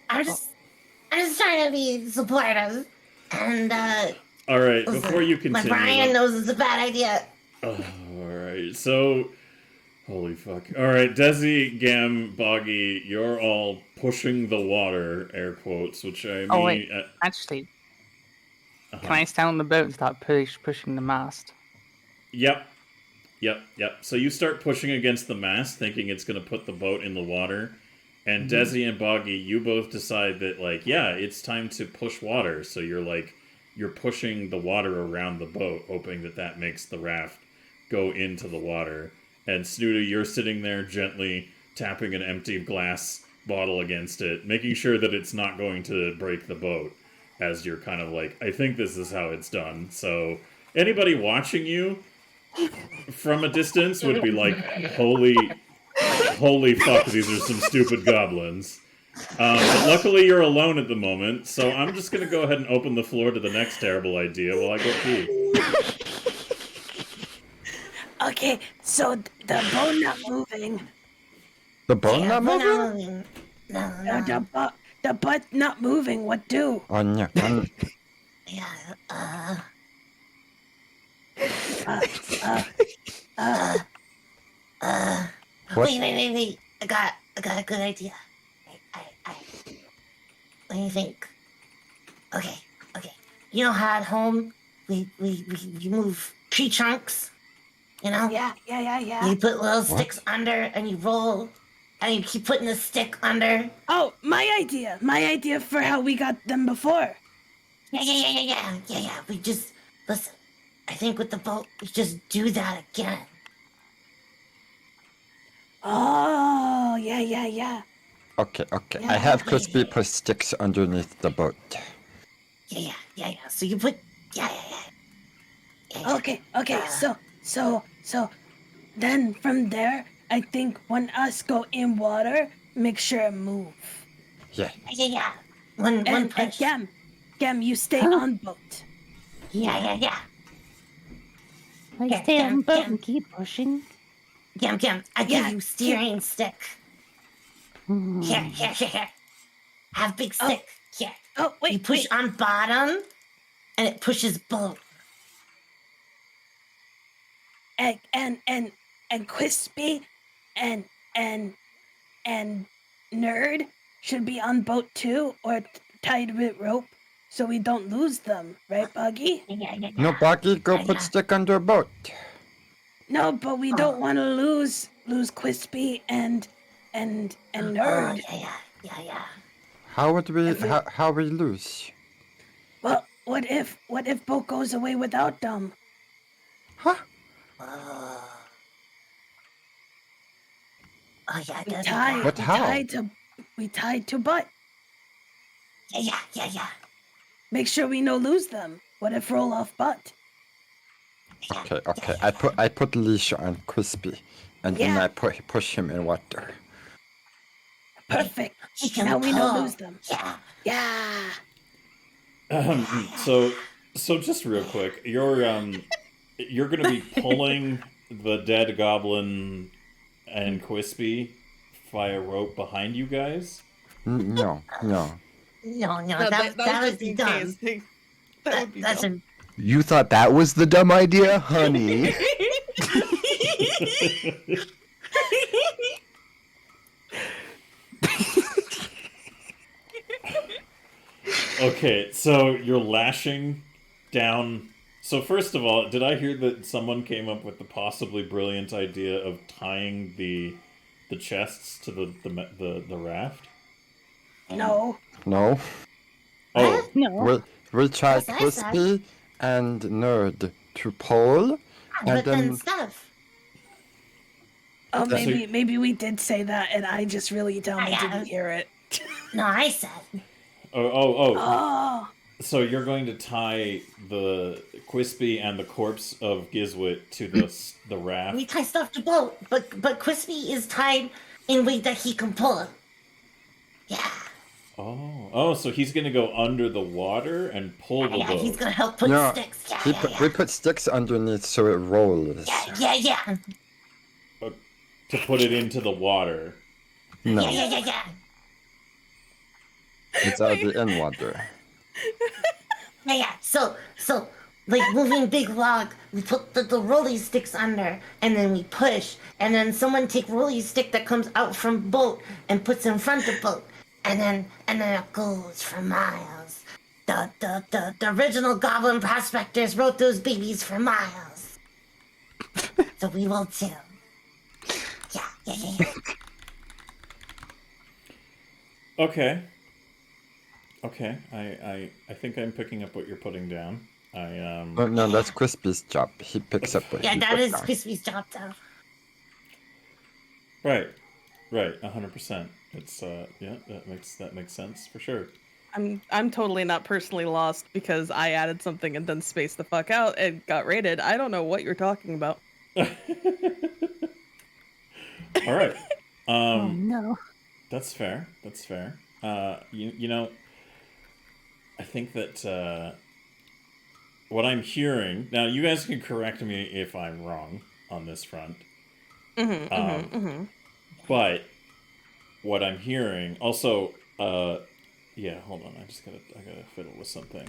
I'm just trying to be supportive, and All right, listen, before you my continue. Brian knows it's a bad idea. Oh, all right. So, holy fuck. All right, Desi, Gam, Boggy, you're all pushing the water, air quotes, which I mean. Oh, wait. Actually, can I stand on the boat and start pushing the mast? Yep. So you start pushing against the mast, thinking it's going to put the boat in the water. And Desi and Boggy, you both decide that, like, yeah, it's time to push water. So you're pushing the water around the boat, hoping that makes the raft go into the water. And Snooty, you're sitting there gently tapping an empty glass bottle against it, making sure that it's not going to break the boat, as you're kind of like, I think this is how it's done. So anybody watching you from a distance would be like, holy fuck, these are some stupid goblins. But luckily you're alone at the moment, so I'm just going to go ahead and open the floor to the next terrible idea while I go pee. Okay, so the boat not moving. The bone not we're moving? No. The butt not moving. What do? Anya. Yeah. What? Wait. I got a good idea. Let me think. Okay. You know how at home we move tree trunks You know? Yeah. You put little What? sticks under and you roll, and you keep putting the stick under. Oh, my idea for how we got them before. Yeah. We just listen. I think with the boat, we just do that again. Oh, yeah. Okay. Yeah, I have okay. Crispy put sticks underneath the boat. Yeah. So you put yeah. Okay. So then from there, I think when us go in water, make sure it move. Yeah. One And push. Gem, you stay on boat. Yeah. I stay on boat and keep pushing. Gam, I give you steering stick. Hmm. Here. Have big stick. Here. Oh, wait, You push on bottom, and it pushes boat. And Crispy and Nerd should be on boat too, or tied with rope, so we don't lose them, right, Buggy? Yeah. No, Boggy, go put stick under boat. No, but we don't want to lose Crispy and Nerd. Yeah. How would we? How we lose? Well, what if boat goes away without them? Huh? Oh yeah, We that's tied. But how? We tied to butt. Yeah. Make sure we no lose them. What if roll off butt? Okay. I put leash on Crispy, and then I push him in water. Perfect. He can Now we no pull. lose them. Yeah. So just real quick, you're gonna be pulling the dead goblin and Quispy via rope behind you guys. No. No, that would be dumb. That would be That's dumb. You thought that was the dumb idea, honey? Okay, so you're lashing down. So first of all, did I hear that someone came up with the possibly brilliant idea of tying the chests to the raft? No. No. Oh, No. We tried Yes, I said. Crispy and Nerd to pull, and But then then stuff. Oh, That's maybe we did say that, and I just really dumb and didn't hear it. No, I said. oh. Oh. So you're going to tie the Quispy and the corpse of Gizwit to the raft? We tie stuff to boat, but Crispy is tied in way that he can pull. Yeah. Oh, so he's gonna go under the water and pull the boat. He's gonna help put no, sticks. we put sticks underneath so it rolls. Yeah. To put it into the water. No, Yeah. it's already in water. Yeah. So like moving big log, we put the rolly sticks under, and then we push, and then someone take rolly stick that comes out from boat and puts in front of boat, and then it goes for miles. The original Goblin prospectors wrote those babies for miles. So we will too. Yeah. Okay. I think I'm picking up what you're putting down. No, that's Crispy's job. He picks up what Yeah, he that put is down. Crispy's job though. Right, 100%. It's that makes sense for sure. I'm totally not personally lost because I added something and then spaced the fuck out and got raided. I don't know what you're talking about. All right. Oh no. That's fair. You know, I think that what I'm hearing now, you guys can correct me if I'm wrong on this front. But what I'm hearing also, yeah, hold on, I gotta fiddle with something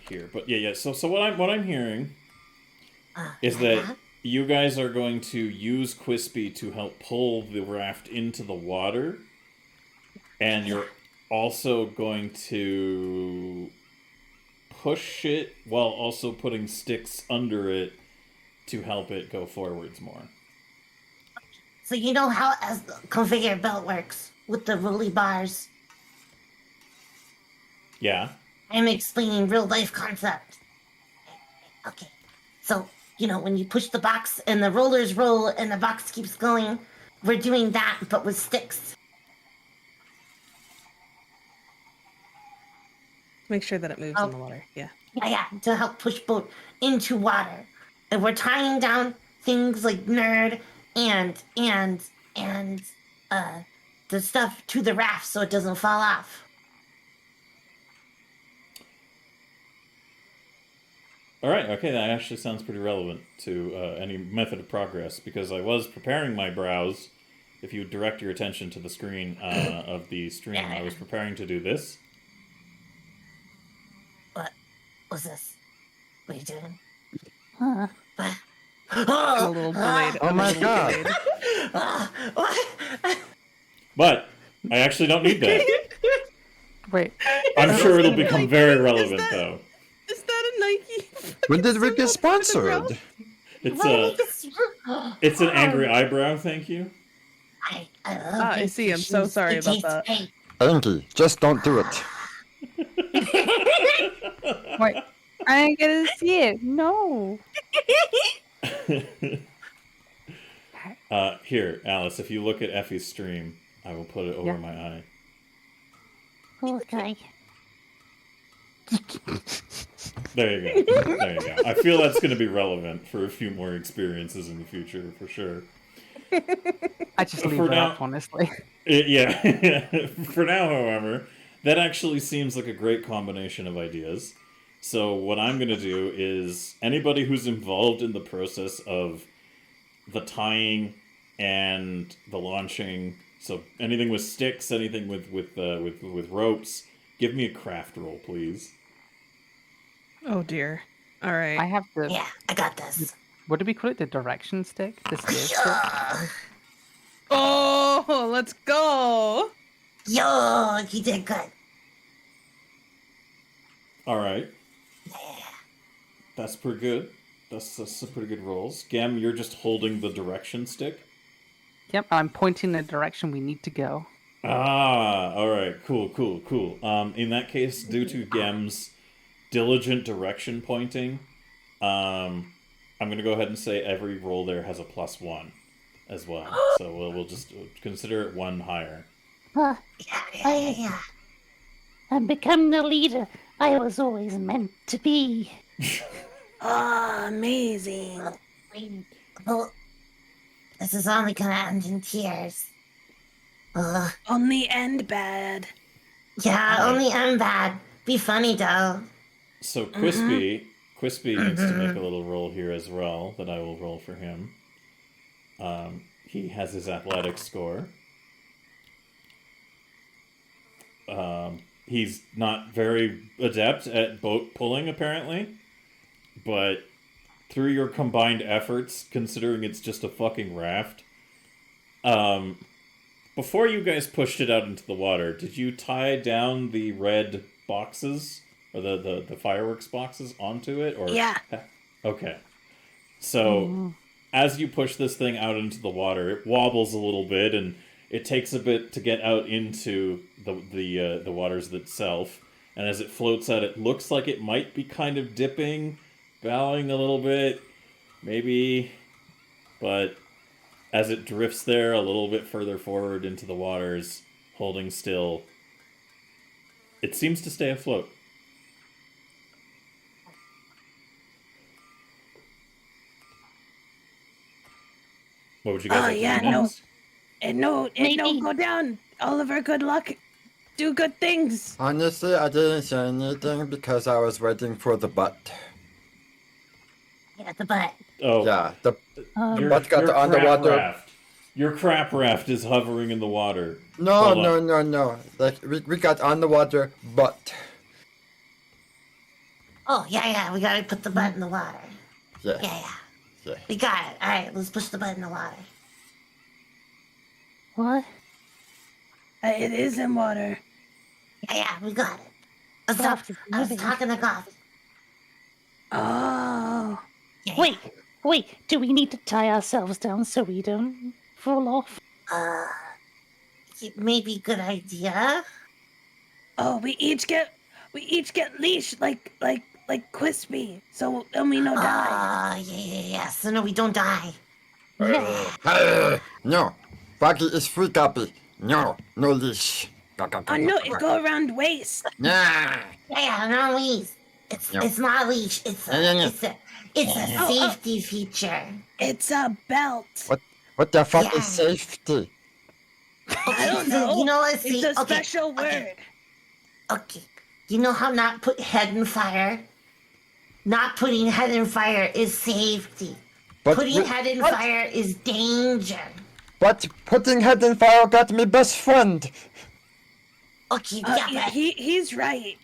here. But yeah. So what I'm hearing is that you guys are going to use Quispy to help pull the raft into the water, and you're also going to push it while also putting sticks under it to help it go forwards more. So you know how as the conveyor belt works with the rolly bars? Yeah. I'm explaining real life concept. Okay. So, you know, when you push the box and the rollers roll and the box keeps going, we're doing that, but with sticks. Make sure that it moves in the water. Yeah. Yeah, to help push boat into water. And we're tying down things like nerd and the stuff to the raft so it doesn't fall off. All right. Okay, that actually sounds pretty relevant to any method of progress because I was preparing my brows. If you direct your attention to the screen of the stream, I was preparing to do this. What was this? What are you doing? Huh. What? I'm a little delayed. Oh my god. What? But I actually don't need that. Wait. I'm sure it'll become very relevant, though. Is that a Nike? When did we get sponsored? It's an angry eyebrow. Thank you. I love I see. I'm so sorry about that. Angie, just don't do it. Wait. I ain't gonna see it. No. Here, Alice, if you look at Effie's stream, I will put it over my eye. Okay. There you go. There you go. I feel that's going to be relevant for a few more experiences in the future, for sure. I just leave For it now- up, honestly. Yeah. For now, however, that actually seems like a great combination of ideas. So what I'm going to do is anybody who's involved in the process of the tying and the launching, so anything with sticks, anything with ropes, give me a craft roll, please. Oh dear. All right. I have the. Yeah, I got this. What do we call it? The direction stick? The steer stick? Oh, let's go. Yo, you did good. All right. That's pretty good. That's some pretty good rolls. Gem, you're just holding the direction stick. Yep, I'm pointing the direction we need to go. Ah, all right. Cool. In that case, due to Gem's diligent direction pointing, I'm going to go ahead and say every roll there has a +1 as well. So we'll just consider it one higher. Yeah. I've become the leader I was always meant to be. Oh, amazing. Well, this is only gonna end in tears. Only end bad. Yeah, only I'm bad. Be funny though. So Quispy needs to make a little roll here as well that I will roll for him. He has his athletics score. He's not very adept at boat pulling, apparently. But through your combined efforts, considering it's just a fucking raft, before you guys pushed it out into the water, did you tie down the red boxes, or the fireworks boxes onto it? Or Yeah. Okay. So, as you push this thing out into the water, it wobbles a little bit, and it takes a bit to get out into the waters itself. And as it floats out, it looks like it might be kind of dipping, bowing a little bit, maybe. But as it drifts there a little bit further forward into the waters, holding still, it seems to stay afloat. What would you guys like yeah, to do no. next? It don't go down. Oliver, good luck. Do good things. Honestly, I didn't say anything because I was waiting for the butt. Yeah, the butt. Oh, Yeah, the your, butt got your the crap underwater. raft. Your crap raft is hovering in the water. No, Hold no, on. no. Like we got underwater butt. Oh, yeah, we gotta put the butt in the water. Yeah. Yeah. We got it. Alright, let's push the butt in the water. What? It is in water. Yeah, we got it. I was Goth is talking to moving. Goth. Oh. Wait, do we need to tie ourselves down so we don't fall off? It may be a good idea. Oh, we each get leash like Crispy, so then we no die. Yeah. So no, we don't die. No, Buggy is free copy. No leash. Oh no, it go around waist. Yeah. Yeah, no leash. It's not a leash. It's a safety feature. It's a belt. What the fuck Yeah. is safety? I don't know. You know, let's see. It's a special word. Okay. You know how not put head in fire? Not putting head in fire is safety. But Putting head in fire is danger. But putting head in fire got me best friend. Okay, Yeah, he's right.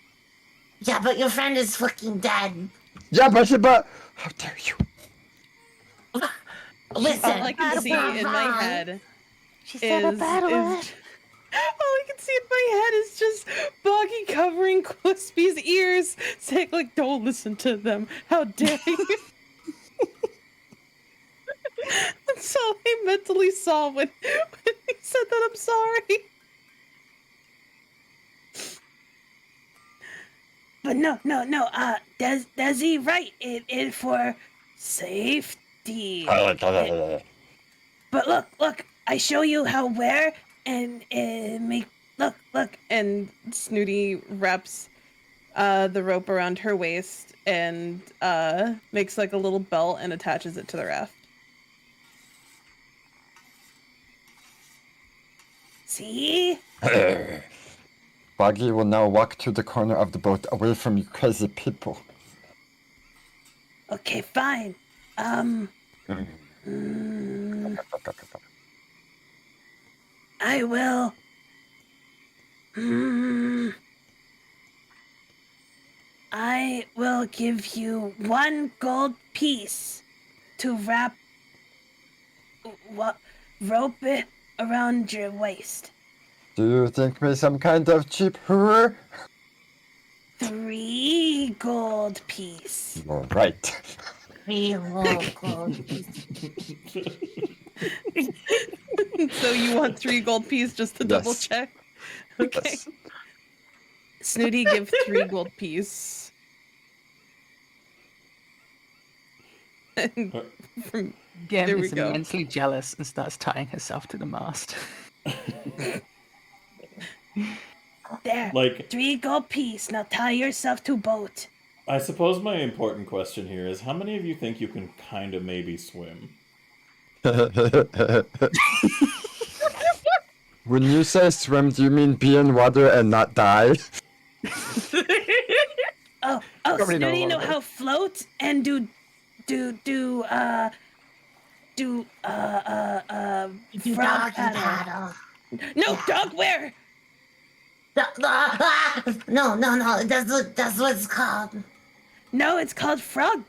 but your friend is fucking dead. Yeah, but how dare you? Listen, All I can see in my head She said a bad word. all I can see in my head is just Boggy covering Crispy's ears, saying like, "Don't listen to them. How dare you?" That's all I mentally saw when he said that. I'm sorry. But no. Desi right. It is for safety. But look. I show you how wear and make. Look. And Snooty wraps the rope around her waist and makes like a little belt and attaches it to the raft. See? Buggy will now walk to the corner of the boat away from you crazy people. Okay, fine. I will. I will give you 1 gold piece to wrap rope it around your waist. Do you think me some kind of cheap hooer? 3 gold piece. All right. So you want 3 gold pieces just to double Yes. check? Okay. Yes. Snooty give 3 gold piece. And from Gem There we is go. immensely jealous and starts tying herself to the mast. There. Like, 3 gold piece. Now tie yourself to boat. I suppose my important question here is, how many of you think you can kind of maybe swim? When you say swim, do you mean be in water and not die? Oh, Probably Snooty no know longer. how float and do frog doggy paddle. paddle. No, dog where? No. That's what it's called. No, it's called frog.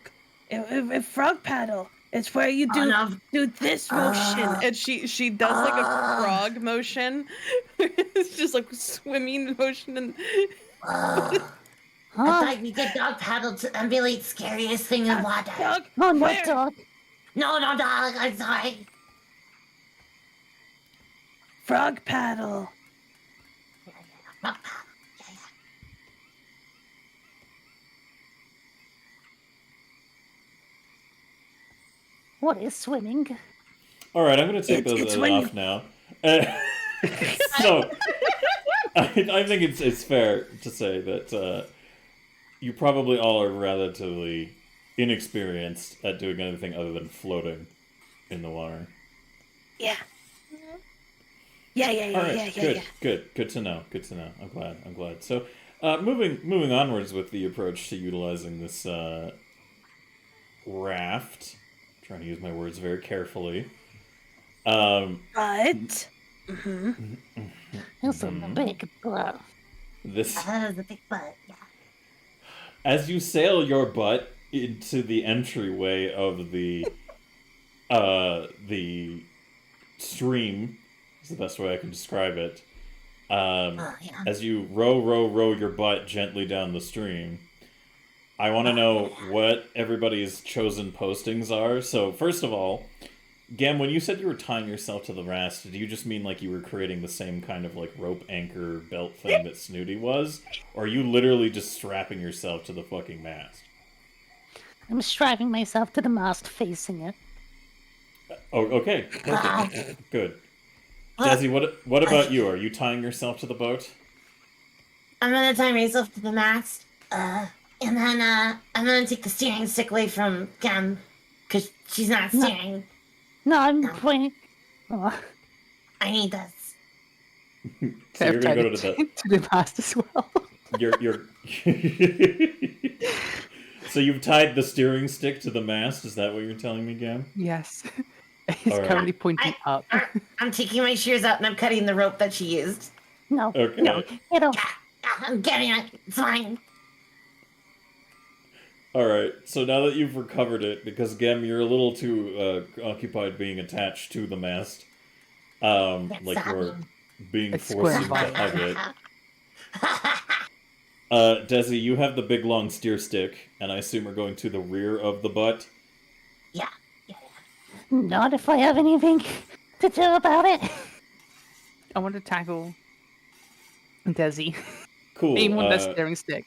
Frog paddle. It's where you do no. do this motion. and she does like a frog motion. It's just like swimming motion and I thought you get dog paddle to emulate scariest thing in water. Dog. Oh, no, where? dog. No, dog. I'm sorry. Frog paddle. What is swimming? All right, I'm going to take It's those when off now. So, I think it's fair to say that you probably all are relatively inexperienced at doing anything other than floating in the water. Yeah. All right, good to know. I'm glad. So, moving onwards with the approach to utilizing this raft. Trying to use my words very carefully. But It's a big butt. This, That is a big butt. Yeah. as you sail your butt into the entryway of the stream, is the best way I can describe it. Yeah. As you row your butt gently down the stream, I want to know what everybody's chosen postings are. So, first of all, Gam, when you said you were tying yourself to the mast, did you just mean like you were creating the same kind of like rope anchor belt thing that Snooty was? Or are you literally just strapping yourself to the fucking mast? I'm strapping myself to the mast facing it. Oh, okay. Perfect. Good. Desi, what about you? Are you tying yourself to the boat? I'm gonna tie myself to the mast, and then I'm gonna take the steering stick away from Gem, cause she's not steering. No, I'm pointing. Oh. I need this. So you're gonna go to to the mast as well. You're So you've tied the steering stick to the mast, is that what you're telling me, Gam? Yes. It's All right. currently pointing up. I'm taking my shears out and I'm cutting the rope that she used. No, Okay. no, get off. I'm getting it. It's fine. Alright, so now that you've recovered it, because Gem, you're a little too occupied being attached to the mast, like you're being It's forced to square hug it. Desi, you have the big long steer stick, and I assume are going to the rear of the butt. Yeah. Not if I have anything to do about it. I want to tackle Desi. Cool. Aim with the steering stick.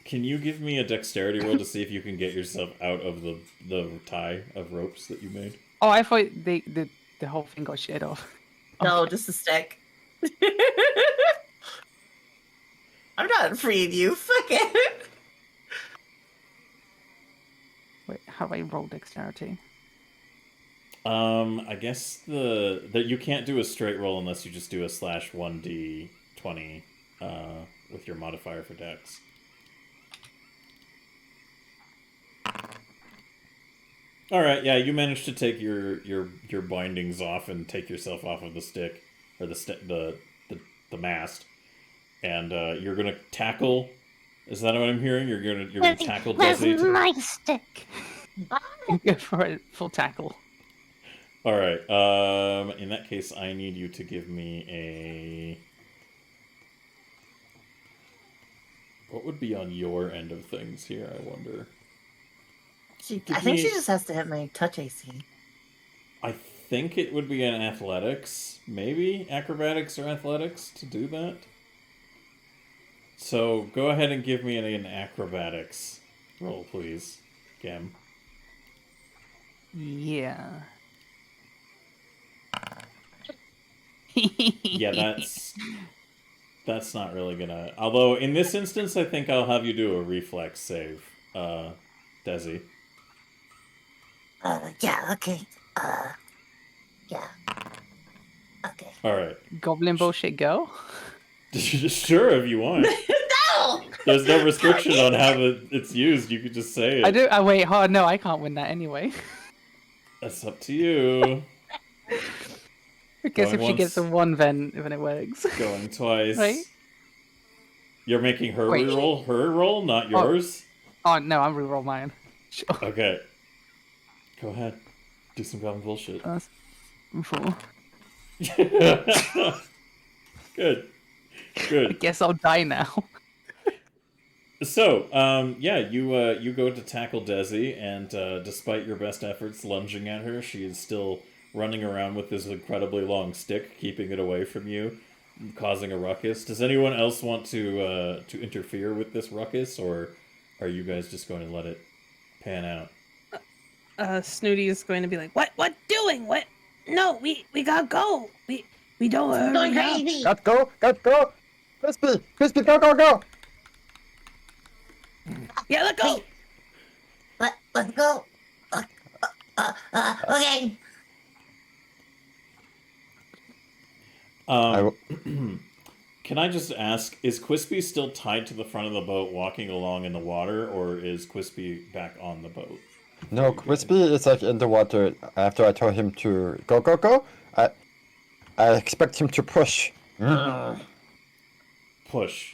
Can you give me a dexterity roll to see if you can get yourself out of the tie of ropes that you made? Oh, I thought the whole thing got shit off. No, just a stick. I'm not freeing you. Fuck it. Wait, how do I roll dexterity? I guess that you can't do a straight roll unless you just do a /1d20 with your modifier for dex. All right, yeah, you managed to take your bindings off and take yourself off of the stick or the mast, and you're gonna tackle. Is that what I'm hearing? You're gonna tackle Desi. Where's my stick? Go for a full tackle. All right. In that case, I need you to give me a. What would be on your end of things here? I wonder. I think she just has to hit my touch AC. I think it would be an athletics, maybe acrobatics or athletics to do that. So go ahead and give me an acrobatics roll, please, Gem. Yeah. Yeah, that's not really gonna. Although in this instance, I think I'll have you do a reflex save, Desi. Yeah, okay. Yeah. Okay. All right. Goblin bullshit go? Sure, if you want. No! There's no restriction on how it's used. You could just say it. I do. Wait, hard. No, I can't win that anyway. That's up to you. I guess Going if she gets a once. 1, then it works. Going twice. Right? You're making her Wait. roll her roll, not yours. Oh no, I'm reroll mine. Sure. Okay. Go ahead. Do some goblin bullshit. That's fool. Good. I Good. guess I'll die now. So, yeah, you go to tackle Desi, and despite your best efforts lunging at her, she is still running around with this incredibly long stick, keeping it away from you, causing a ruckus. Does anyone else want to interfere with this ruckus, or are you guys just going to let it pan out? Snooty is going to be like, What doing? What? No, we gotta go. We don't Going hurry up. crazy. Got go! Crispy, go! Yeah, let's go. Let's go. Okay. Can I just ask, is Quispy still tied to the front of the boat walking along in the water, or is Quispy back on the boat? No, Crispy is like in the water after I told him to go. I expect him to push. Push.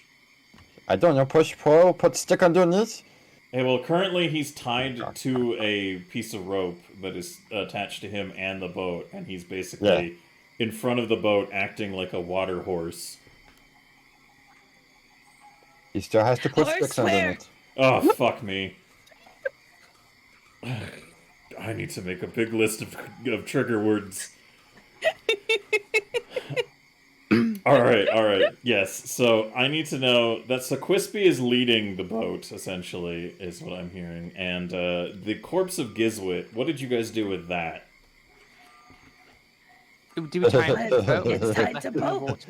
I don't know, push, pull, put stick underneath. Hey, well, currently he's tied to a piece of rope that is attached to him and the boat, and he's basically in front of the boat acting like a water horse. He still has to put Horse sticks where? underneath. Oh, fuck me. I need to make a big list of trigger words. Alright, yes. So I need to know that Quispy is leading the boat, essentially, is what I'm hearing. And the corpse of Gizwit, what did you guys do with that? Do we try and boat? It's tied to boat.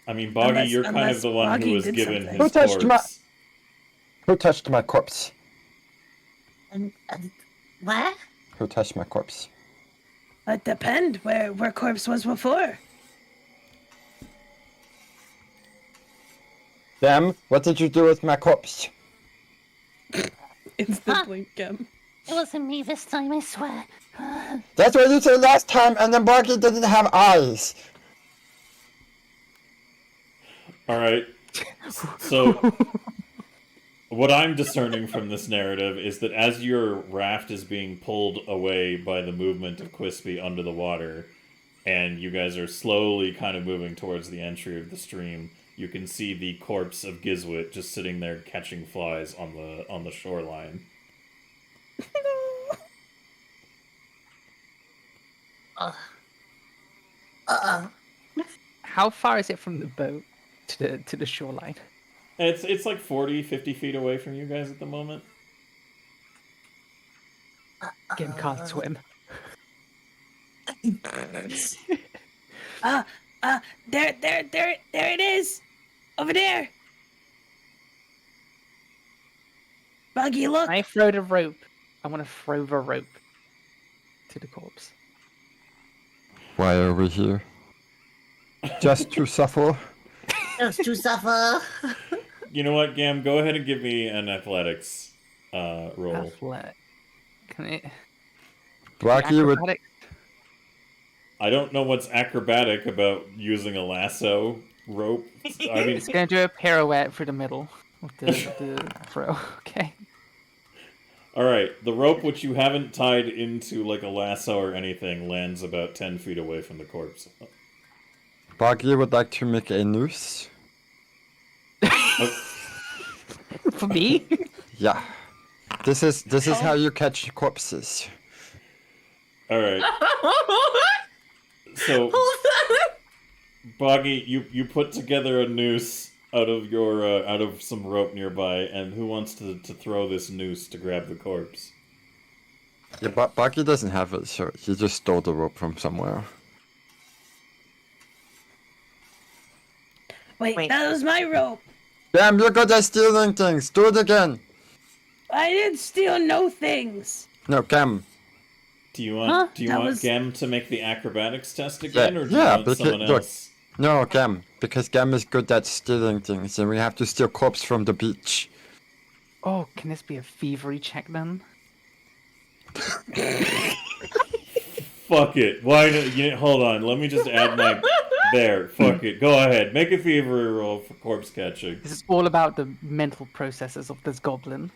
I mean, Boggy, you're kind of the one who was given something. his Who touched corpse. Who touched my corpse? What? Who touched my corpse? It depend where corpse was before. Damn, what did you do with my corpse? Instantly, Gem. It wasn't me this time, I swear. That's what you said last time, and then Boggy didn't have eyes. Alright. So, what I'm discerning from this narrative is that as your raft is being pulled away by the movement of Quispy under the water, and you guys are slowly kind of moving towards the entry of the stream, you can see the corpse of Gizwit just sitting there catching flies on the shoreline. How far is it from the boat to the shoreline? It's like 40, 50 feet away from you guys at the moment. Gem can't swim. There it is! Over there! Buggy, look! I throw the rope. I want to throw the rope to the corpse. Why are we here? Just to suffer? Just to suffer. You know what, Gam? Go ahead and give me an athletics roll. Athletic. Can it? Boggy would... Acrobatics? I don't know what's acrobatic about using a lasso rope. I mean, It's gonna do a pirouette through the middle of the throw. Okay. all right. The rope, which you haven't tied into like a lasso or anything, lands about 10 feet away from the corpse. Boggy would like to make a noose. For me? Yeah. This is how you catch corpses. All right. So, Boggy, you put together a noose out of some rope nearby, and who wants to throw this noose to grab the corpse? Yeah, but Boggy doesn't have it, so he just stole the rope from somewhere. Wait, that was my rope! Damn, you're good at stealing things. Do it again. I didn't steal no things! No, Cam. Do you want That was- Gem to make the acrobatics test again, or do you Yeah, want because someone look, else? no, Cam, because Cam is good at stealing things, and we have to steal corpse from the beach. Oh, can this be a thievery check then? Fuck it. Why not? Hold on. Let me just add my... There. Fuck it. Go ahead. Make a thievery roll for corpse catching. This is all about the mental processes of this goblin.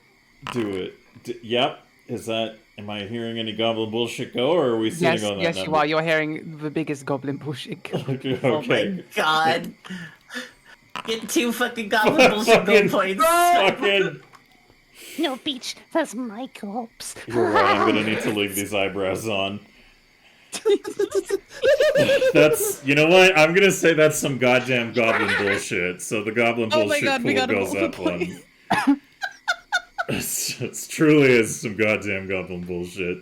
Do it. Yep. Is that... Am I hearing any goblin bullshit go, or are we sitting Yes, on that yes, number? you are. You're hearing the biggest goblin bullshit. Go. Okay. Oh my god. Get 2 fucking goblin bullshit gold points. Fucking... No, Beach, that's my corpse. You're right. I'm gonna need to leave these eyebrows on. That's... You know what? I'm gonna say that's some goddamn goblin bullshit. So the goblin Oh my bullshit God, we pool gotta goes roll the up one. It's truly is some goddamn goblin bullshit.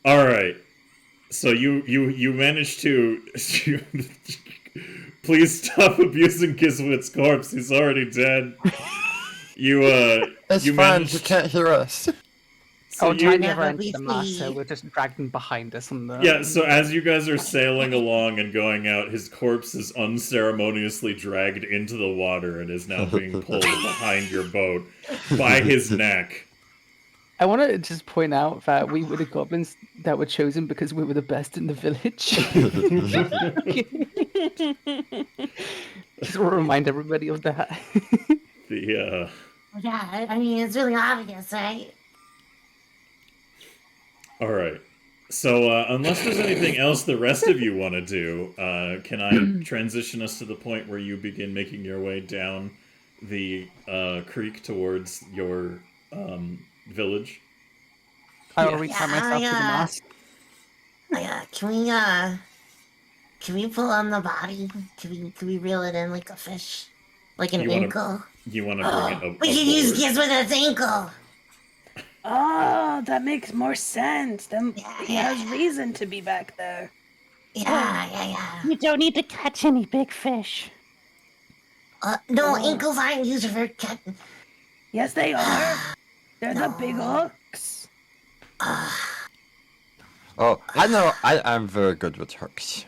All right, so you managed to. Please stop abusing Gizwit's corpse. He's already dead. It's you fine, managed. you can't hear us. So Oh, Tiny you, never Never entered the mast, so leave. we're just dragging behind us on the... yeah. So as you guys are sailing along and going out, his corpse is unceremoniously dragged into the water and is now being pulled behind your boat by his neck. I want to just point out that we were the goblins that were chosen because we were the best in the village. Just want to remind everybody of that. The Yeah, I mean, it's really obvious, right? All right. So, unless there's anything else the rest of you want to do, can I transition us to the point where you begin making your way down the creek towards your village. I will Yeah. retie myself to the mast. Can we pull on the body? Can we reel it in like a fish? Like an You wanna- ankle? You want to bring it We can use aboard? Giz with its ankle. Oh, that makes more sense. Then Yeah, he has reason to be back there. Yeah. You don't need to catch any big fish. No, ankles aren't used for catching. Yes, they are. They're the big hooks. Oh, I know. I am very good with hooks.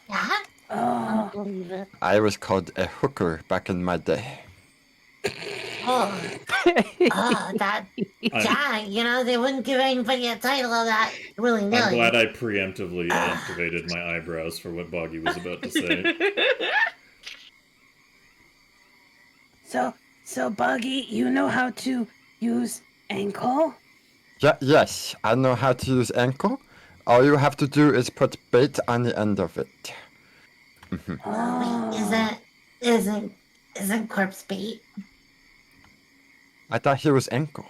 Yeah? Oh, Believe it. I was called a hooker back in my day. Oh, that. Yeah, you know, they wouldn't give anybody a title of that I'm willy-nilly. glad I preemptively activated my eyebrows for what Boggy was about to say. So Buggy, you know how to use ankle? Yes, I know how to use ankle. All you have to do is put bait on the end of it. Isn't corpse bait? I thought he was ankle.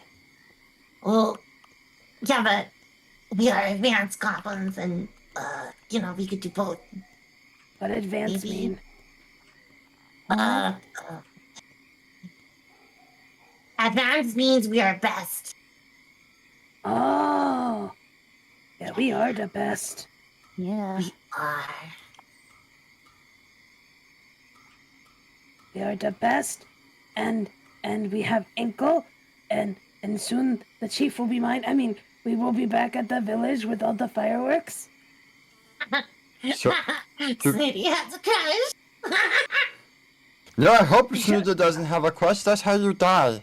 Well, yeah, but we are advanced goblins, and you know, we could do both. What advance Maybe. mean? Advanced means we are best. Oh, yeah, we are the best. Yeah. We are. We are the best, and we have ankle, and soon the chief will be mine. I mean, we will be back at the village with all the fireworks. So, Snitty has a crush. yeah, I hope Snuda doesn't have a crush. That's how you die.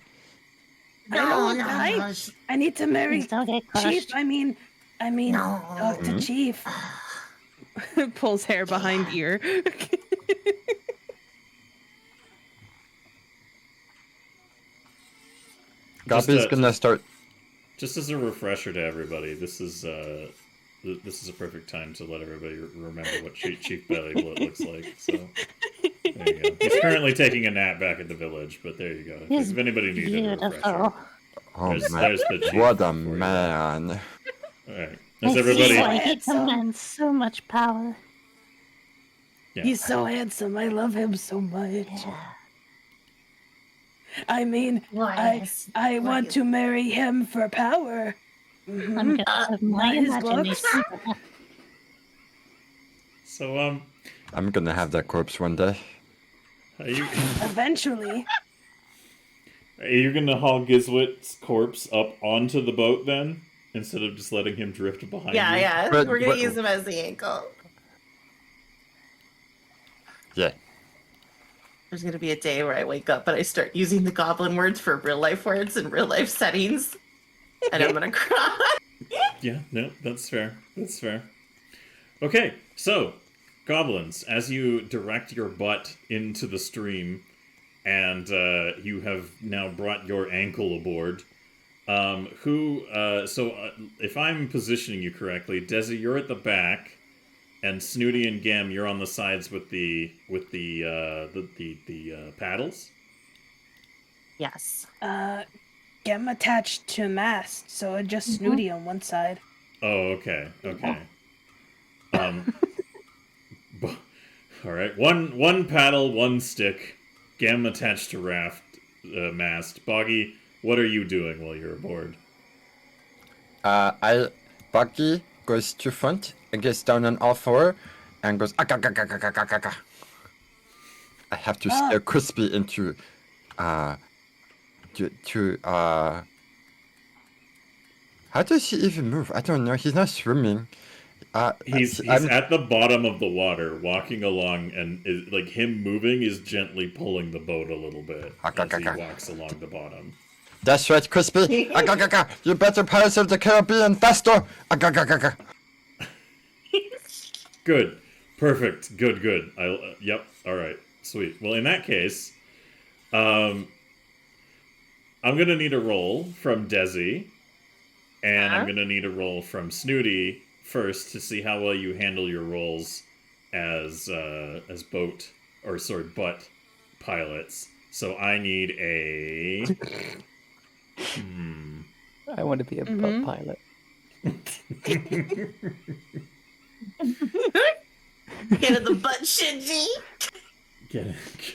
I No. I need to marry Please don't get Chief. crushed. I mean, No. talk to Chief. Pulls hair behind ear. Gabby's gonna start. Just as a refresher to everybody, this is a perfect time to let everybody remember what Chief Belly Bloat looks like. So there you go. He's currently taking a nap back at the village, but there you go. He's If anybody needed a refresher, beautiful. Oh there's man, the chief what a for you. man! All right. I Is see everybody? why he commands so much power. Yeah. He's so handsome. I love him so much. I mean, Glorious. I want to marry him for power. I'm gonna have my not his imagination. looks. So I'm gonna have that corpse one day. are you Eventually. gonna haul Gizwit's corpse up onto the boat then, instead of just letting him drift behind you? Yeah. But- We're gonna but- use him as the ankle. Yeah. There's gonna be a day where I wake up and I start using the goblin words for real life words in real life settings, and I'm gonna cry. Yeah, no, that's fair. That's fair. Okay, so, goblins, as you direct your butt into the stream, and you have now brought your ankle aboard, if I'm positioning you correctly, Desi, you're at the back, and Snooty and Gem, you're on the sides with the paddles. Yes. Get him attached to a mast, so it's just Snooty on one side. Oh, okay, okay. All right, one paddle, one stick, Gem attached to raft mast. Boggy, what are you doing while you're aboard? Bucky goes to front and gets down on all four and goes. "Aka, aka, aka, aka, aka, aka." I have to scare Crispy into, How does he even move? I don't know. He's not swimming. He's at the bottom of the water, walking along, and like him moving is gently pulling the boat a little bit as he walks along the bottom. That's right, Crispy. Aka, aka, aka. You better Pirates of the Caribbean faster. Aka, aka, aka. Good, perfect, good. Yep. All right, sweet. Well, in that case, I'm gonna need a roll from Desi, and I'm gonna need a roll from Snooty first to see how well you handle your rolls as butt pilots. So I need a. I want to be a butt pilot. Get in the butt, Shinji. Get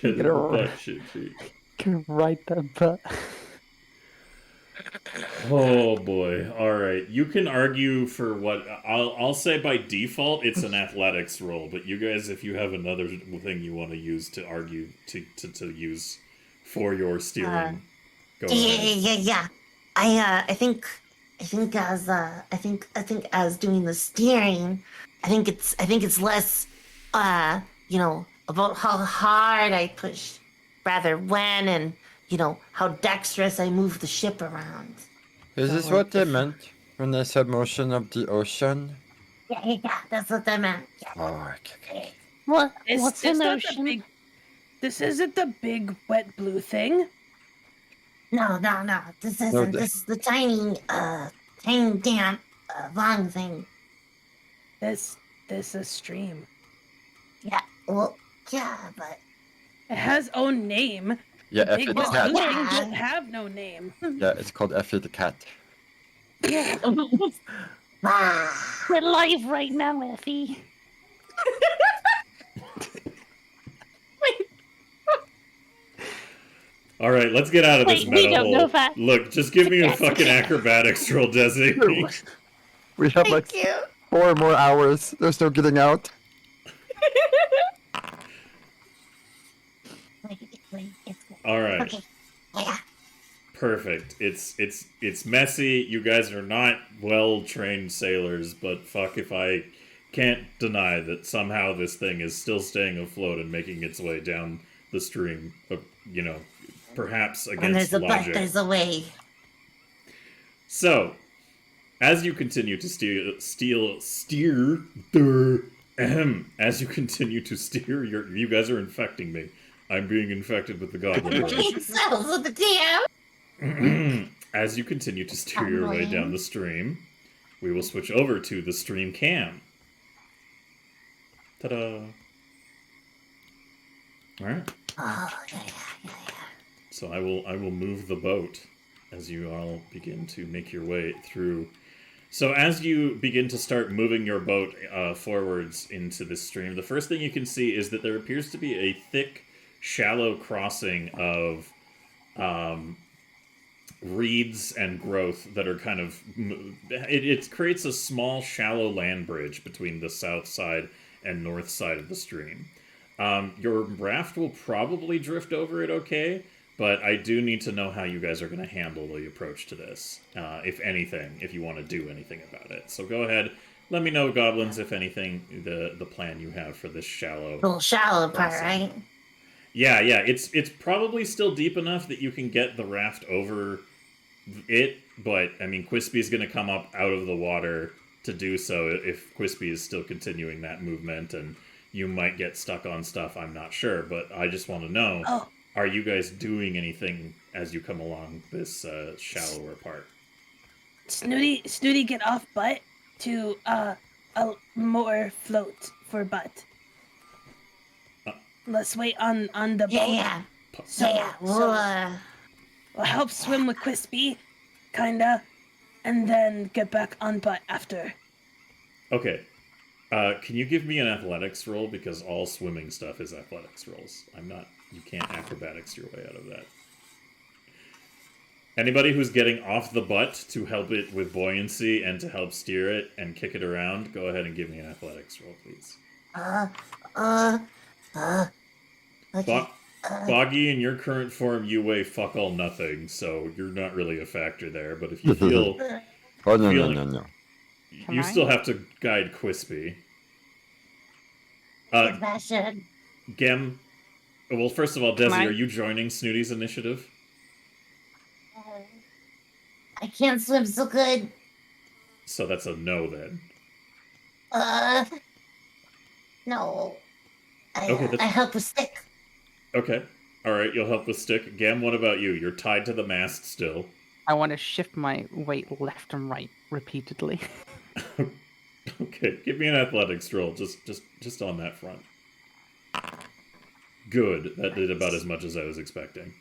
in the butt, Shinji. Can ride that butt. Oh boy! All right, you can argue for what I'll say. By default, it's an athletics roll, but you guys, if you have another thing you want to use to argue to use for your steering, go ahead. Yeah. I think as doing the steering, I think it's less, about how hard I push, rather when, and how dexterous I move the ship around. Is this what they meant when they said motion of the ocean? Yeah, that's what I meant. Yeah. Oh, okay. What's an not the ocean? big. This isn't the big wet blue thing. No. This isn't. No, This is the tiny damp, long thing. This is a stream. Yeah. Well, yeah, but It has own name. Yeah, The Effie big the wet cat. blue thing don't have no name. Yeah, it's called Effie the cat. We're live right now, Effie. All right, let's get out of this Wait, we meta don't know hole. that. Look, just give me a fucking acrobatics roll, Desi. We have like Thank you. 4 more hours. There's no getting out. wait, it's All right. okay. Yeah. Perfect. It's messy. You guys are not well-trained sailors, but fuck if I can't deny that somehow this thing is still staying afloat and making its way down the stream. Perhaps When against there's a logic. but, there's a way. So, as you continue to steer, as you continue to steer, you guys are infecting me. I'm being infected with the Goblin Mage. Cells with the DM. As you continue to steer your way down the stream, we will switch over to the stream cam. Ta-da! All right. Oh, yeah. So I will move the boat as you all begin to make your way through. So as you begin to start moving your boat forwards into this stream, the first thing you can see is that there appears to be a thick, shallow crossing of reeds and growth that are kind of... It creates a small, shallow land bridge between the south side and north side of the stream. Your raft will probably drift over it okay, but I do need to know how you guys are going to handle the approach to this, if anything, if you want to do anything about it. So go ahead, let me know, Goblins, if anything, the plan you have for this shallow... Little shallow part, crossing. right? Yeah, it's probably still deep enough that you can get the raft over it, but, I mean, Quispy's going to come up out of the water to do so if Quispy is still continuing that movement, and you might get stuck on stuff, I'm not sure, but I just want to know, are you guys doing anything as you come along this shallower part? Snooty, get off butt to a more float for butt. Let's wait on the boat. Yeah. We'll help swim with Crispy, kinda, and then get back on butt after. Okay. Can you give me an athletics roll? Because all swimming stuff is athletics rolls. You can't acrobatics your way out of that. Anybody who's getting off the butt to help it with buoyancy and to help steer it and kick it around, go ahead and give me an athletics roll, please. Okay. Boggy, in your current form, you weigh fuck all nothing, so you're not really a factor there. But if you feel... Oh, no. You still have to guide Quispy. Sebastian. Gem... Well, first of all, Desi, I- are you joining Snooty's initiative? I can't swim so good. So that's a no, then. No. Okay, I help with stick. Okay. Alright, you'll help with stick. Gem, what about you? You're tied to the mast still. I want to shift my weight left and right repeatedly. Okay, give me an athletics roll, just on that front. Good. That did about as much as I was expecting.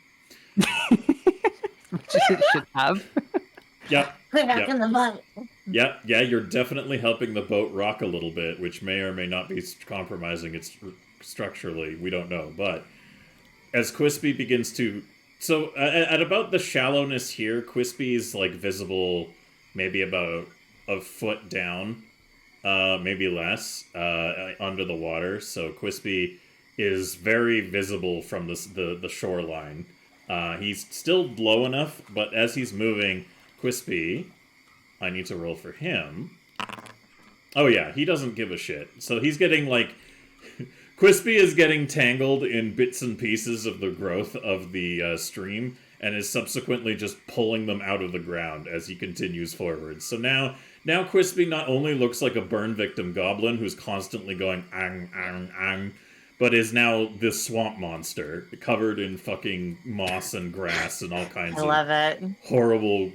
Which it should have. Yep. We're back in the boat. Yep. Yeah, you're definitely helping the boat rock a little bit, which may or may not be compromising it structurally. We don't know. But as Quispy begins to... So, at about the shallowness here, Quispy is, like, visible maybe about a foot down, maybe less, under the water. So Quispy is very visible from the shoreline. He's still low enough, but as he's moving, Quispy, I need to roll for him. Oh yeah, he doesn't give a shit. So he's getting, like... Quispy is getting tangled in bits and pieces of the growth of the stream, and is subsequently just pulling them out of the ground as he continues forward. So now Quispy not only looks like a burn victim goblin who's constantly going ang, ang, ang, but is now this swamp monster, covered in fucking moss and grass and all kinds I of love it. horrible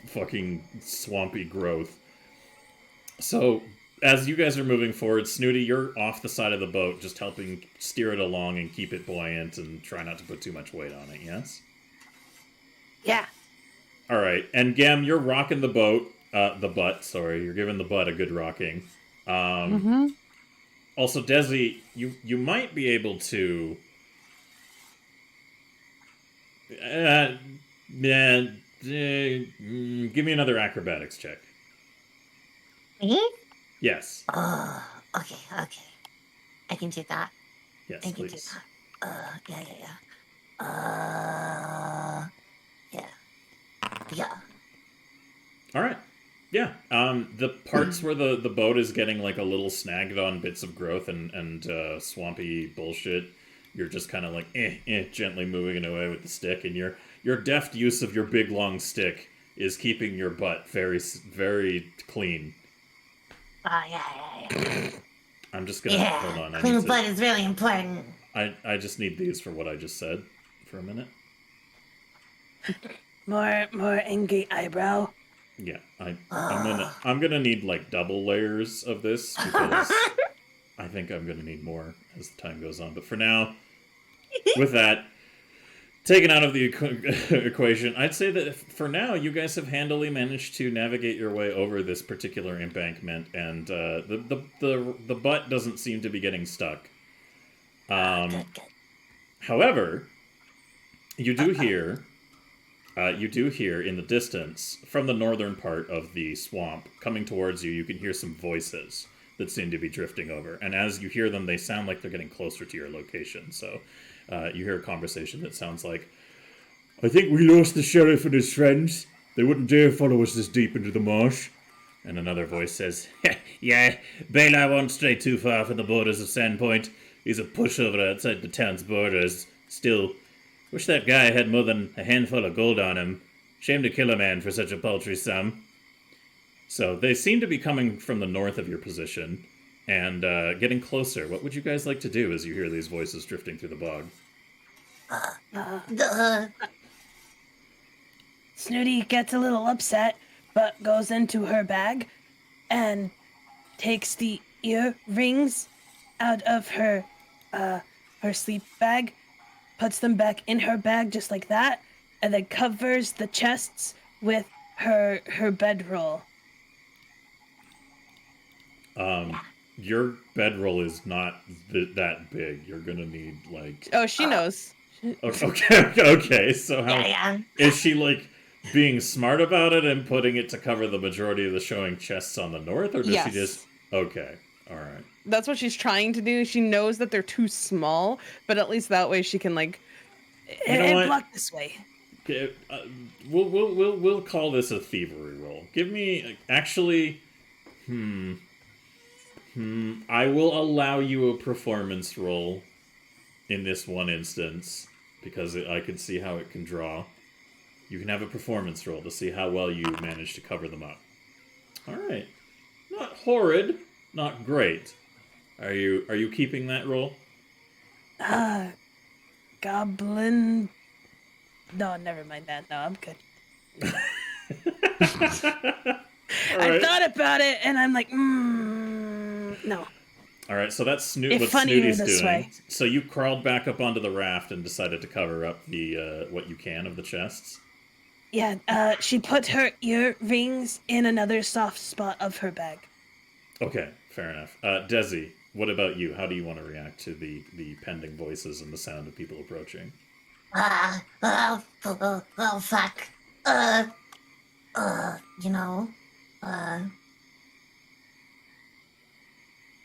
fucking swampy growth. So, as you guys are moving forward, Snooty, you're off the side of the boat, just helping steer it along and keep it buoyant and try not to put too much weight on it, yes? Yeah. Alright, and Gam, you're rocking the boat, you're giving the butt a good rocking. Also, Desi, you might be able to... give me another acrobatics check. Me? Yes. Oh, okay. I can do that. Yes, I can do please. that. Yeah. Alright. Yeah. The parts where the boat is getting like a little snagged on bits of growth and swampy bullshit, you're just kind of like gently moving it away with the stick, and your deft use of your big long stick is keeping your butt very, very clean. Yeah. I'm just gonna hold on. Clean butt is really important. I just need these for what I just said for a minute. More angry eyebrow. Yeah, I'm gonna need like double layers of this because I think I'm gonna need more as the time goes on. But for now, with that taken out of the equation, I'd say that for now you guys have handily managed to navigate your way over this particular embankment, and the butt doesn't seem to be getting stuck. Good. However, you do hear in the distance, from the northern part of the swamp, coming towards you, you can hear some voices that seem to be drifting over. And as you hear them, they sound like they're getting closer to your location. So you hear a conversation that sounds like, "I think we lost the sheriff and his friends. They wouldn't dare follow us this deep into the marsh." And another voice says, "Yeah, Baylor won't stray too far from the borders of Sandpoint. He's a pushover outside the town's borders. Still, wish that guy had more than a handful of gold on him. Shame to kill a man for such a paltry sum." So they seem to be coming from the north of your position and getting closer. What would you guys like to do as you hear these voices drifting through the bog? Snooty gets a little upset, but goes into her bag and takes the earrings out of her sleep bag, puts them back in her bag just like that, and then covers the chests with her bedroll. Your bedroll is not that big. You're gonna need like... Oh, she knows. Okay. So how Yeah. is she like being smart about it and putting it to cover the majority of the showing chests on the north, or does Yes. she just... Okay, all right. That's what she's trying to do. She knows that they're too small, but at least that way she can like. You know And what? block this way. Okay, we'll call this a thievery roll. Give me actually. I will allow you a performance roll in this one instance because I can see how it can draw. You can have a performance roll to see how well you manage to cover them up. All right, not horrid, not great. Are you keeping that roll? Goblin. No, never mind that. No, I'm good. All I right. thought about it, and I'm like, no. All right, so that's If what funnier Snooty's this doing. way. So you crawled back up onto the raft and decided to cover up the what you can of the chests. Yeah, she put her earrings in another soft spot of her bag. Okay, fair enough. Desi, what about you? How do you want to react to the pending voices and the sound of people approaching? Well, fuck. You know, uh,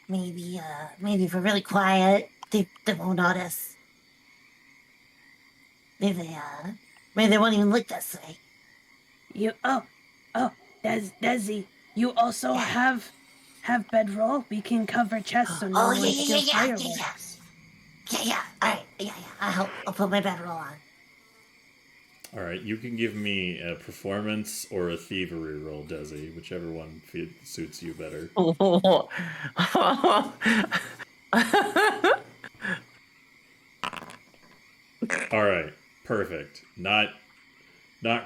maybe if we're really quiet, they won't notice. Maybe they won't even look this way. Desi, you also have bedroll. We can cover chests so no Oh, one yeah. steals firewood. Yeah. All right, yeah. I'll put my bedroll on. All right, you can give me a performance or a thievery roll, Desi, whichever one suits you better. All right, perfect. Not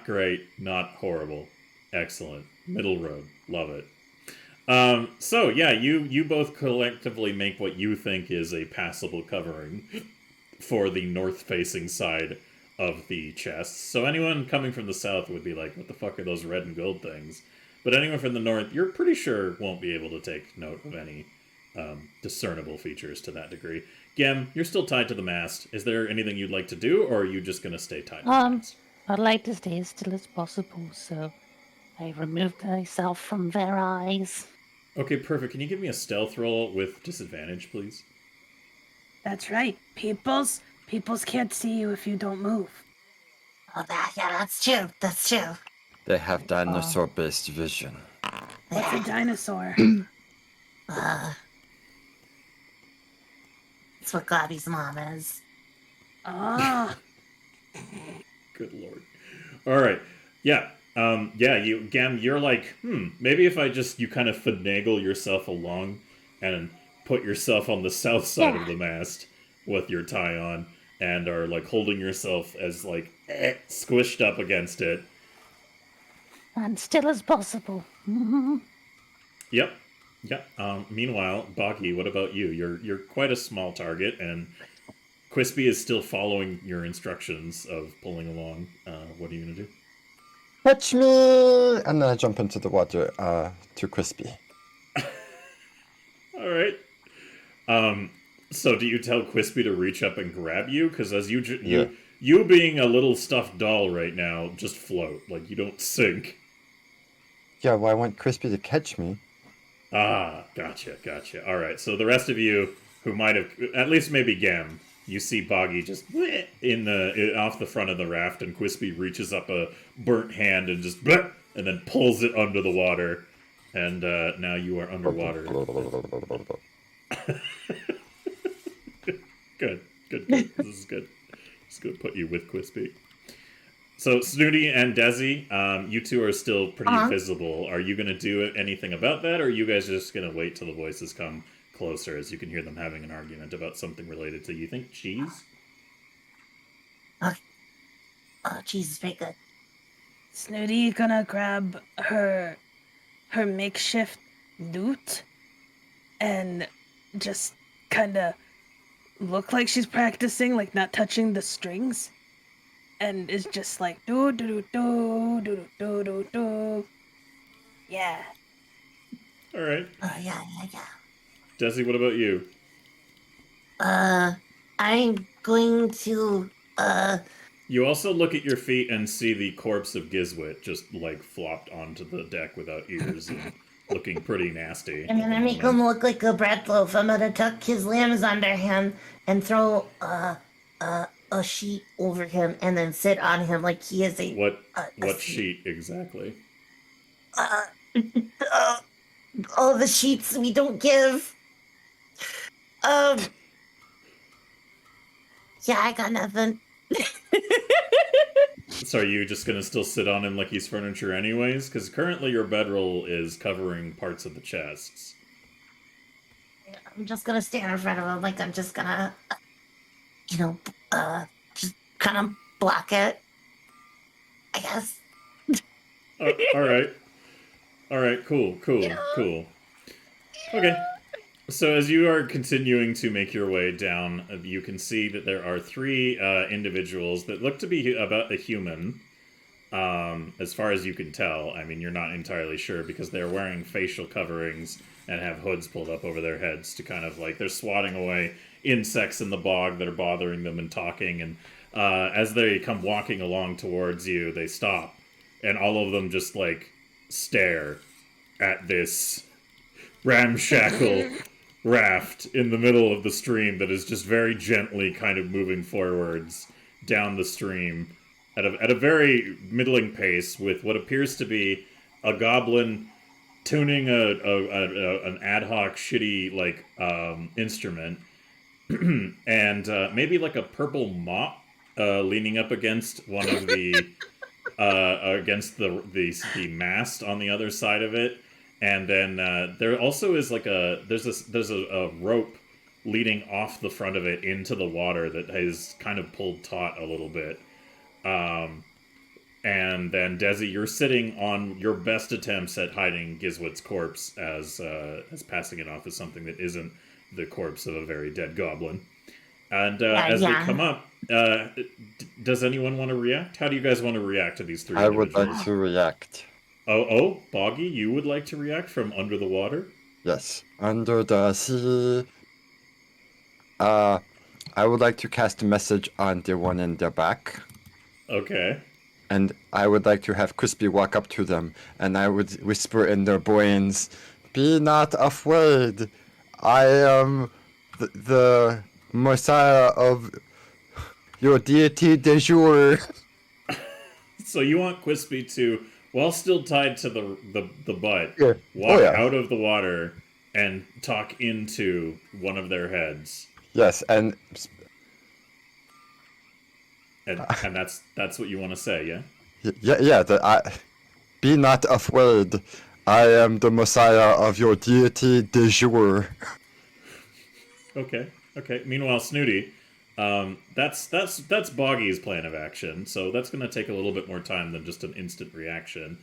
great, not horrible. Excellent. Middle road. Love it. So yeah, you both collectively make what you think is a passable covering for the north-facing side of the chests. So anyone coming from the south would be like, what the fuck are those red and gold things? But anyone from the north, you're pretty sure won't be able to take note of any discernible features to that degree. Gem, you're still tied to the mast. Is there anything you'd like to do, or are you just going to stay tied to the mast? I'd like to stay as still as possible, so I removed myself from their eyes. Okay, perfect. Can you give me a stealth roll with disadvantage, please? That's right. Peoples can't see you if you don't move. Oh, that's true. That's true. They have dinosaur-based vision. What's a dinosaur? It's what Gobby's mom is. Ah, Good lord. All right. Yeah. You're like, maybe if you kind of finagle yourself along and put yourself on the south side of the mast with your tie on and are like holding yourself as like squished up against it. And still as possible. Yep. Meanwhile, Boggy, what about you? You're quite a small target, and Quispy is still following your instructions of pulling along. What are you gonna do? Catch me! And then I jump into the water to Crispy. All right. So do you tell Quispy to reach up and grab you? Because as you being a little stuffed doll right now, just float. Like, you don't sink. Yeah, well, I want Crispy to catch me. Ah, gotcha. All right, so the rest of you who might have, at least maybe Gam, you see Boggy just off the front of the raft, and Quispy reaches up a burnt hand and just and then pulls it under the water, and now you are underwater. Good. This is good. Just gonna put you with Quispy. So Snooty and Desi, you two are still pretty visible. Are you gonna do anything about that, or are you guys just gonna wait till the voices come closer, as you can hear them having an argument about something related to, you think, cheese? Cheese is very good. Snooty gonna grab her makeshift lute and just kind of look like she's practicing, like not touching the strings, and is just like do do do do do do do. Yeah. All right. Yeah. Desi, what about you? I'm going to, You also look at your feet and see the corpse of Gizwit just, like, flopped onto the deck without ears and looking pretty nasty. I'm gonna make him look like a bread loaf. I'm gonna tuck his limbs under him and throw, a sheet over him and then sit on him like he is a... What sheet exactly? All the sheets we don't give. Yeah, I got nothing. So are you just gonna still sit on him like he's furniture anyways? Because currently your bedroll is covering parts of the chests. I'm just gonna stand in front of him like I'm just gonna, just kind of block it, I guess. All right, cool. Okay. So as you are continuing to make your way down, you can see that there are three individuals that look to be about a human. As far as you can tell, I mean, you're not entirely sure because they're wearing facial coverings and have hoods pulled up over their heads to kind of like they're swatting away insects in the bog that are bothering them and talking. And as they come walking along towards you, they stop, and all of them just like stare at this ramshackle raft in the middle of the stream that is just very gently kind of moving forwards down the stream at a very middling pace with what appears to be a goblin tuning an ad hoc shitty like instrument and maybe like a purple mop leaning up against one of the against the mast on the other side of it. And then there also is like there's a rope leading off the front of it into the water that has kind of pulled taut a little bit. And then Desi, you're sitting on your best attempts at hiding Gizwit's corpse as passing it off as something that isn't the corpse of a very dead goblin. And as they come up, does anyone want to react? How do you guys want to react to these three I individuals? would like to react. Oh, Boggy, you would like to react from under the water? Yes. Under the sea. I would like to cast a message on the one in the back. Okay. And I would like to have Crispy walk up to them, and I would whisper in their brains, "Be not afraid. I am the Messiah of your deity de jour." So you want Crispy to, while still tied to the butt, Yeah. walk yeah. out of the water and talk into one of their heads. Yes, and And that's what you want to say, yeah? be not afraid. I am the Messiah of your deity de jour. Okay. Meanwhile, Snooty, that's Boggy's plan of action, so that's going to take a little bit more time than just an instant reaction.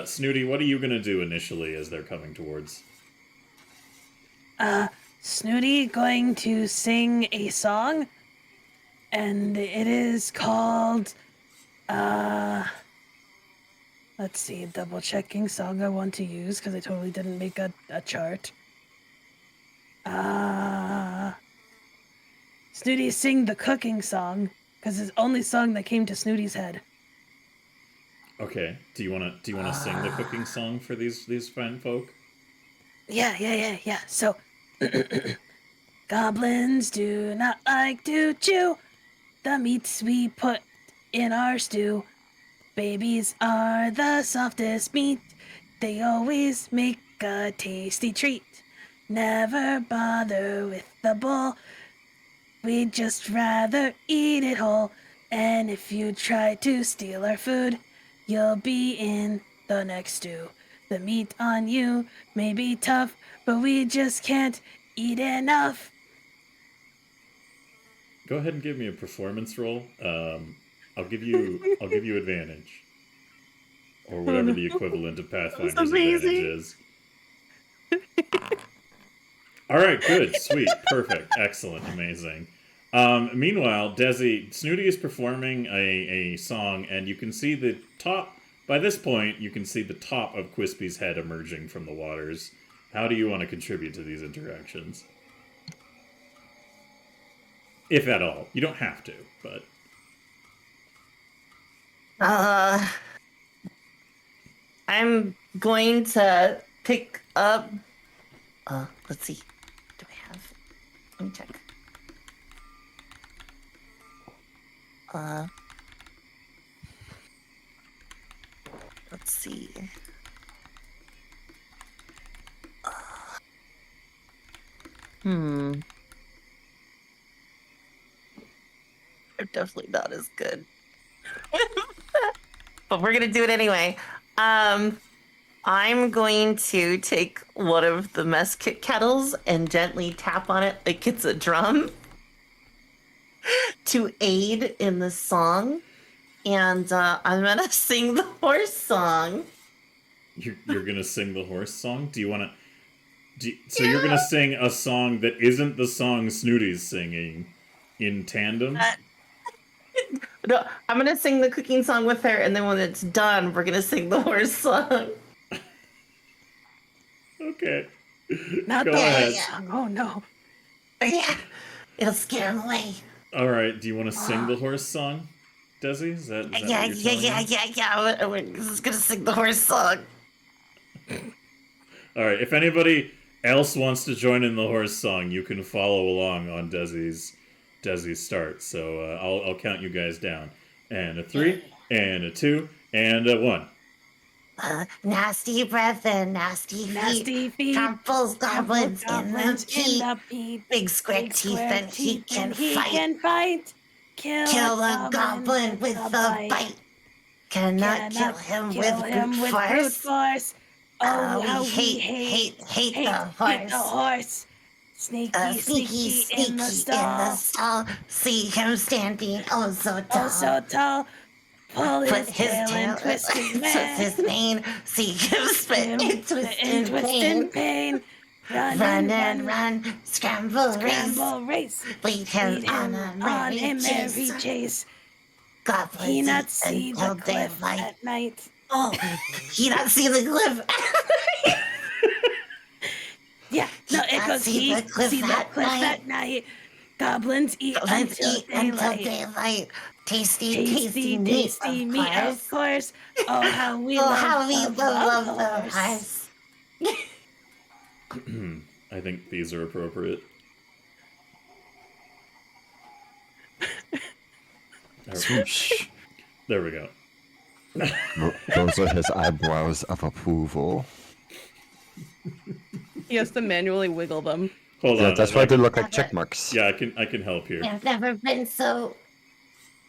Snooty, what are you going to do initially as they're coming towards? Snooty going to sing a song, and it is called, let's see, double checking song I want to use, because I totally didn't make a chart. Snooty sing the cooking song, because it's the only song that came to Snooty's head. Okay. Do you want to sing the cooking song for these fine folk? Yeah. So, goblins do not like to chew the meats we put in our stew. Babies are the softest meat. They always make a tasty treat. Never bother with the bull. We'd just rather eat it whole. And if you try to steal our food, you'll be in the next stew. The meat on you may be tough, but we just can't eat enough. Go ahead and give me a performance roll. I'll give you advantage, or whatever the equivalent of Pathfinder's advantage is. All right, good, sweet, perfect, excellent, amazing. Meanwhile, Desi, Snooty is performing a song, and you can see the top. By this point, you can see the top of Quispy's head emerging from the waters. How do you want to contribute to these interactions? If at all. You don't have to, but... I'm going to pick up... let's see. Do I have... Let me check. Let's see. They're definitely not as good. But we're gonna do it anyway. I'm going to take one of the mess kit kettles and gently tap on it like it's a drum to aid in the song. And I'm gonna sing the horse song. You're gonna sing the horse song? Do you want to... So you're gonna sing a song that isn't the song Snooty's singing in tandem? No, I'm gonna sing the cooking song with her, and then when it's done, we're gonna sing the horse song. Okay. Not Go the ahead. song. Oh no. Yeah, it'll scare him away. All right. Do you want to sing the horse song, Desi? Is that Yeah, what you're telling me? yeah. We're just gonna sing the horse song. All right. If anybody else wants to join in the horse song, you can follow along on Desi's start. So I'll count you guys down. And a 3, and a 2, and a 1. Nasty breath and nasty feet. Tramples goblins in the heat. Big square teeth and he can fight. Kill a goblin with a bite. Cannot kill him with brute force. Oh, how we hate the horse. Sneaky in the stall. See him standing oh so tall. Pull his tail and twist his mane. See him spit and twist in pain. Run and run, scramble race. Lead him on a merry chase. Goblins he not see the cliff at night. Oh, he not see the cliff. Yeah, no, it goes he see the cliff at night. Goblins eat until daylight. Tasty meat, of course. Oh, how we love the horse. I think these are appropriate. Swoosh. There we go. Those are his eyebrows of approval. He has to manually wiggle them. Hold Yeah, on. that's why they look like check marks. Yeah, I can help here. I've never been so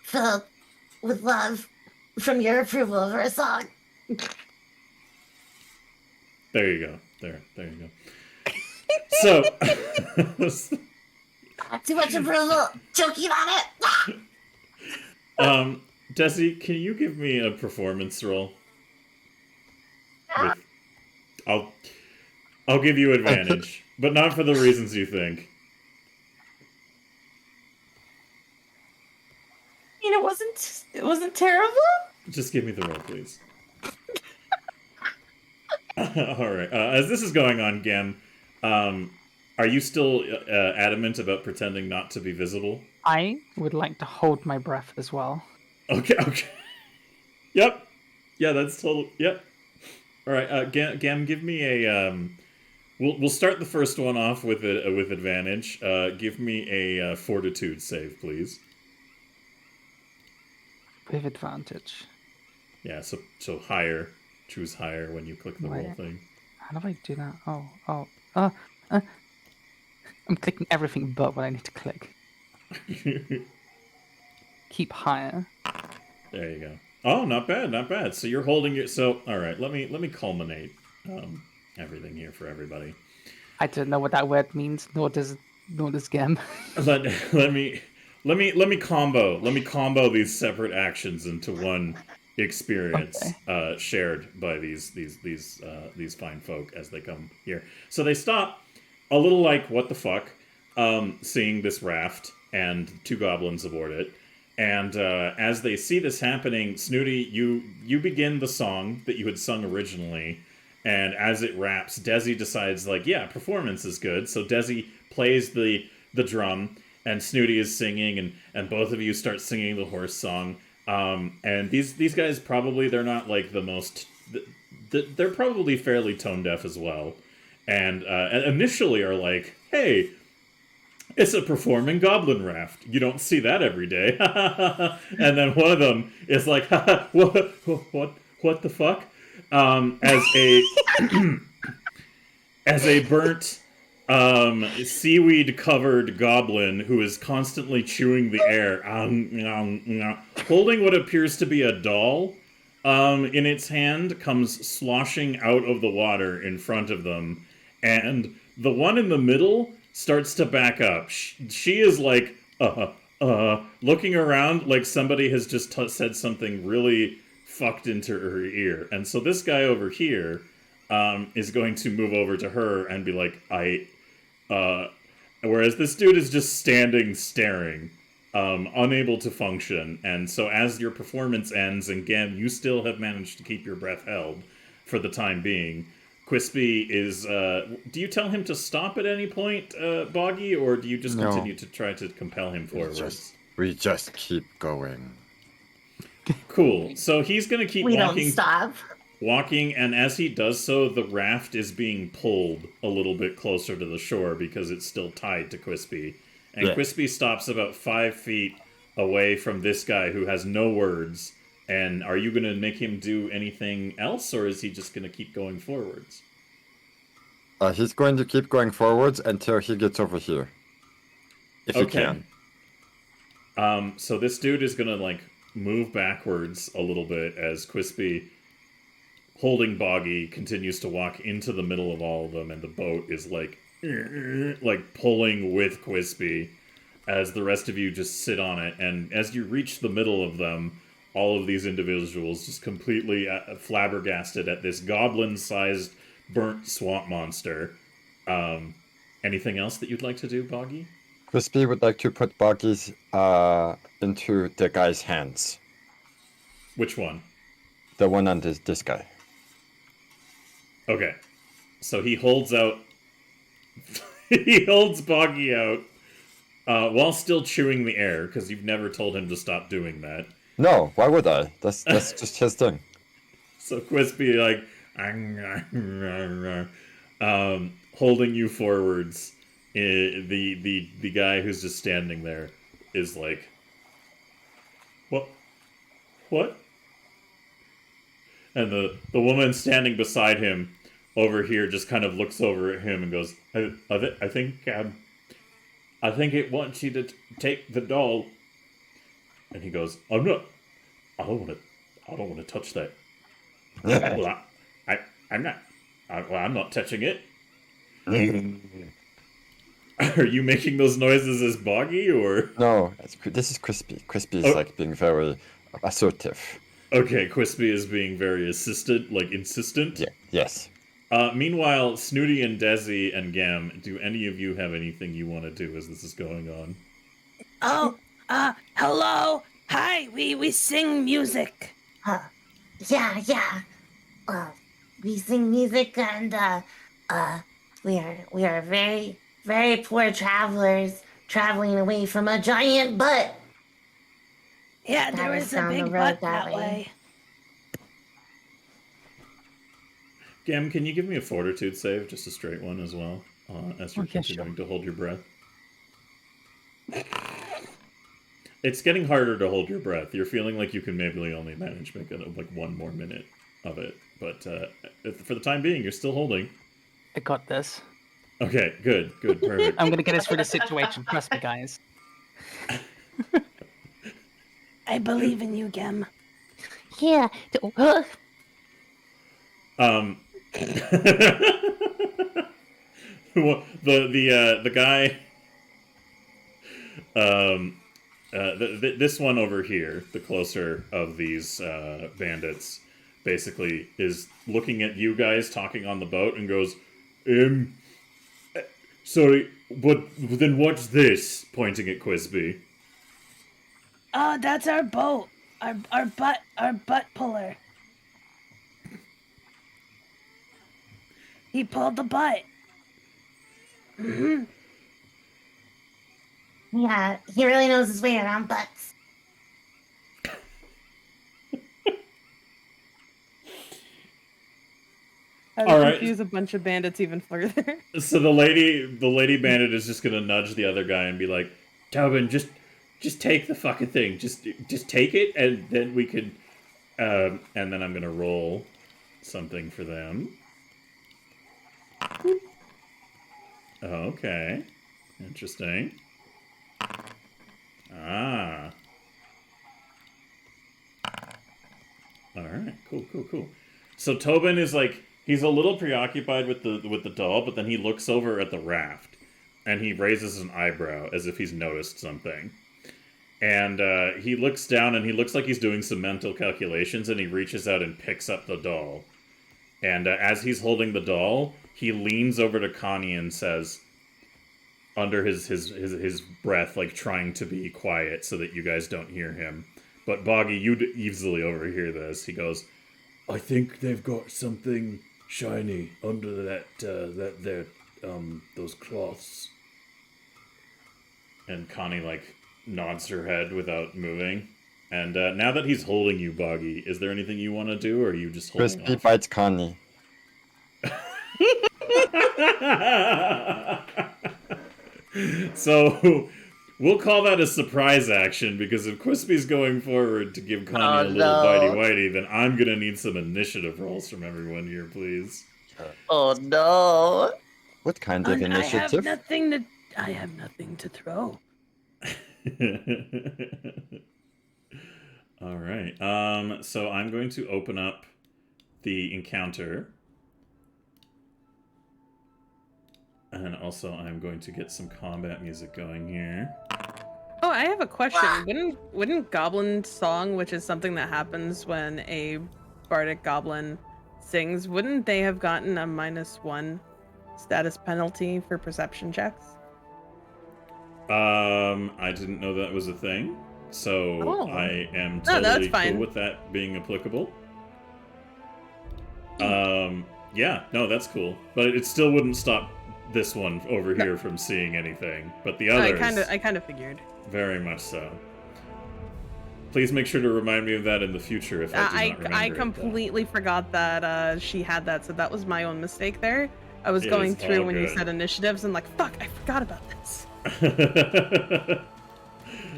filled with love from your approval of our song. There you go. There you go. So, Too much approval. Choking on it. Desi, can you give me a performance roll? With, I'll give you advantage, but not for the reasons you think. You know, it wasn't terrible. Just give me the roll, please. All right. As this is going on, Gem, are you still adamant about pretending not to be visible? I would like to hold my breath as well. Okay. Yep. Yeah, that's total. Yep. All right. Gem, give me a. We'll start the first one off with advantage. Give me a fortitude save, please. With advantage. Yeah. So higher. Choose higher when you click the roll thing. How do I do that? I'm clicking everything but what I need to click. Keep higher. There you go. Oh, not bad. So you're holding your. So all right. Let me culminate everything here for everybody. I don't know what that word means. Nor does Gem. Let me combo these separate actions into one experience shared by these fine folk as they come here. So they stop a little like what the fuck, seeing this raft and 2 goblins aboard it. And as they see this happening, Snooty, you begin the song that you had sung originally, and as it wraps, Desi decides, like, yeah, performance is good. So Desi plays the drum, and Snooty is singing, and both of you start singing the horse song. And these guys probably, they're not like the most... They're probably fairly tone deaf as well. And initially are like, hey... It's a performing goblin raft. You don't see that every day. And then one of them is like, what the fuck? As a burnt, seaweed-covered goblin who is constantly chewing the air, holding what appears to be a doll in its hand, comes sloshing out of the water in front of them. And the one in the middle starts to back up. She is like, looking around like somebody has just said something really fucked into her ear. And so this guy over here is going to move over to her and be like, whereas this dude is just standing, staring, unable to function. And so as your performance ends, and Gam, you still have managed to keep your breath held for the time being, Quispy is, do you tell him to stop at any point, Boggy, or do you just No. continue to try to compel him forward? We just keep going. Cool. So he's gonna keep We don't walking, stop. and as he does so, the raft is being pulled a little bit closer to the shore because it's still tied to Quispy. And Yeah. Quispy stops about 5 feet away from this guy who has no words. And are you gonna make him do anything else, or is he just gonna keep going forwards? He's going to keep going forwards until he gets over here. If he can. So this dude is gonna, like, move backwards a little bit as Quispy, holding Boggy, continues to walk into the middle of all of them, and the boat is, like pulling with Quispy as the rest of you just sit on it. And as you reach the middle of them, all of these individuals just completely flabbergasted at this goblin-sized burnt swamp monster. Anything else that you'd like to do, Boggy? Crispy would like to put Boggy's into the guy's hands. Which one? The one on this guy. Okay. So he holds out... he holds Boggy out while still chewing the air, because you've never told him to stop doing that. No, why would I? That's just his thing. So Quispy, like, holding you forwards. The guy who's just standing there is like, what? And the woman standing beside him over here just kind of looks over at him and goes, I think it wants you to take the doll. And he goes, I don't want to touch that. Well, I'm not touching it. Are you making those noises as Boggy, or? No, this is Crispy. Crispy is like being very assertive. Okay, Quispy is being very insistent. Yeah, yes. Meanwhile, Snooty and Desi and Gam, do any of you have anything you want to do as this is going on? Oh, hello. Hi, we sing music. Yeah. We sing music and we are very, very poor travelers traveling away from a giant butt. Yeah, That there was is a down the big road butt that that way. way. Gam, can you give me a fortitude save, just a straight one as well, as you're Okay, continuing to hold your breath? It's getting harder to hold your breath. You're feeling like you can maybe only manage make like 1 more minute of it, but for the time being, you're still holding. I got this. Okay, good, perfect. I'm gonna get us through the situation. Trust me, guys. I believe in you, Gem. Yeah. The guy, this one over here, the closer of these bandits, basically is looking at you guys talking on the boat and goes, sorry, but then what's this? Pointing at Quispy. Oh, that's our boat. Our butt puller. He pulled the butt. Yeah, he really knows his way around butts. I All would right. confuse a bunch of bandits even further. So the lady bandit is just gonna nudge the other guy and be like, Tobin, just take the fucking thing. Just take it, and then we can. And then I'm gonna roll something for them. Okay, interesting. Ah. All right, cool. So Tobin is like, he's a little preoccupied with the doll, but then he looks over at the raft, and he raises an eyebrow as if he's noticed something. And he looks down, and he looks like he's doing some mental calculations, and he reaches out and picks up the doll. And as he's holding the doll, he leans over to Connie and says, under his breath, like trying to be quiet so that you guys don't hear him. But Boggy, you'd easily overhear this. He goes, "I think they've got something shiny under those cloths." And Connie like nods her head without moving. And now that he's holding you, Boggy, is there anything you want to do, or are you just holding Crispy off? bites Connie. So we'll call that a surprise action, because if Quispy's going forward to give Connie a little bitey whitey, then I'm gonna need some initiative rolls from everyone here, please. Oh no. What kind of initiative? I have nothing to throw. All right. So I'm going to open up the encounter. And also I'm going to get some combat music going here. Oh, I have a question. Wouldn't Goblin Song, which is something that happens when a bardic goblin sings, wouldn't they have gotten a -1 status penalty for perception checks? I didn't know that was a thing. So I am totally cool with that being applicable. Yeah, no, that's cool. But it still wouldn't stop this one over here from seeing anything. But the others, I kind of figured. Very much so. Please make sure to remind me of that in the future if I do not remember I it, completely forgot that she had that, so that was my own mistake there. I was going through when you said initiatives and like, fuck, I forgot about this.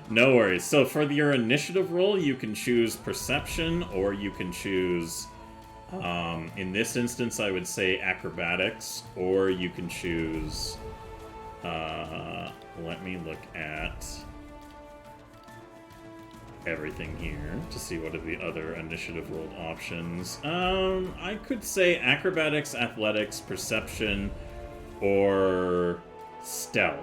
No worries. So for your initiative roll, you can choose perception, or you can choose, in this instance, I would say acrobatics, or you can choose, let me look at everything here to see what are the other initiative rolled options. I could say acrobatics, athletics, perception, or stealth.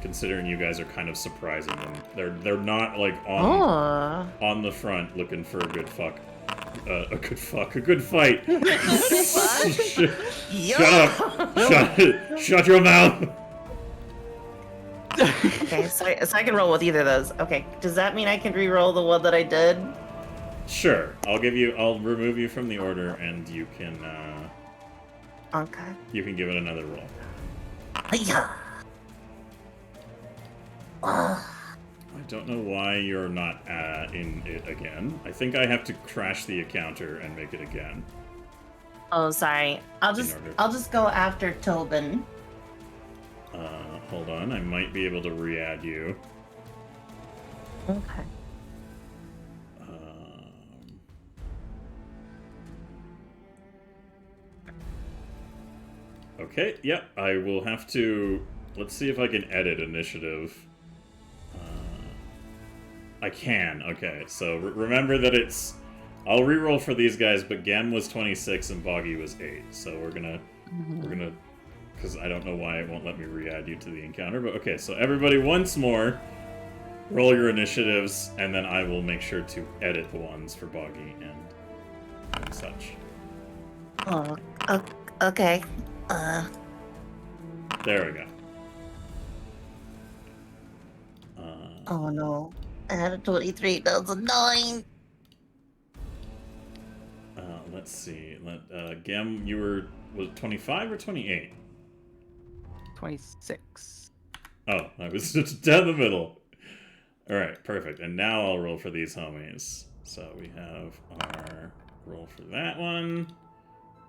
Considering you guys are kind of surprising them. They're not like on the front looking for a good fuck. A good fight. Shut your mouth. Okay, so I can roll with either of those. Okay, does that mean I can re-roll the one that I did? Sure. I'll remove you from the order, and you can Okay. you can give it another roll. Yeah. I don't know why you're not in it again. I think I have to crash the encounter and make it again. Oh, sorry. I'll just go after Tobin. Hold on. I might be able to re-add you. Okay. Okay, yep. I will have to... Let's see if I can edit initiative. I can. Okay, so remember that it's... I'll reroll for these guys, but Gem was 26 and Boggy was 8. So we're gonna... Because I don't know why it won't let me re-add you to the encounter. But okay, so everybody once more, roll your initiatives, and then I will make sure to edit the ones for Boggy and such. Oh, okay. There we go. Oh no. I had a 23. That was annoying. Let's see. Gem, you were... Was it 25 or 28? 26. Oh, I was just down the middle. Alright, perfect. And now I'll roll for these homies. So we have our roll for that one.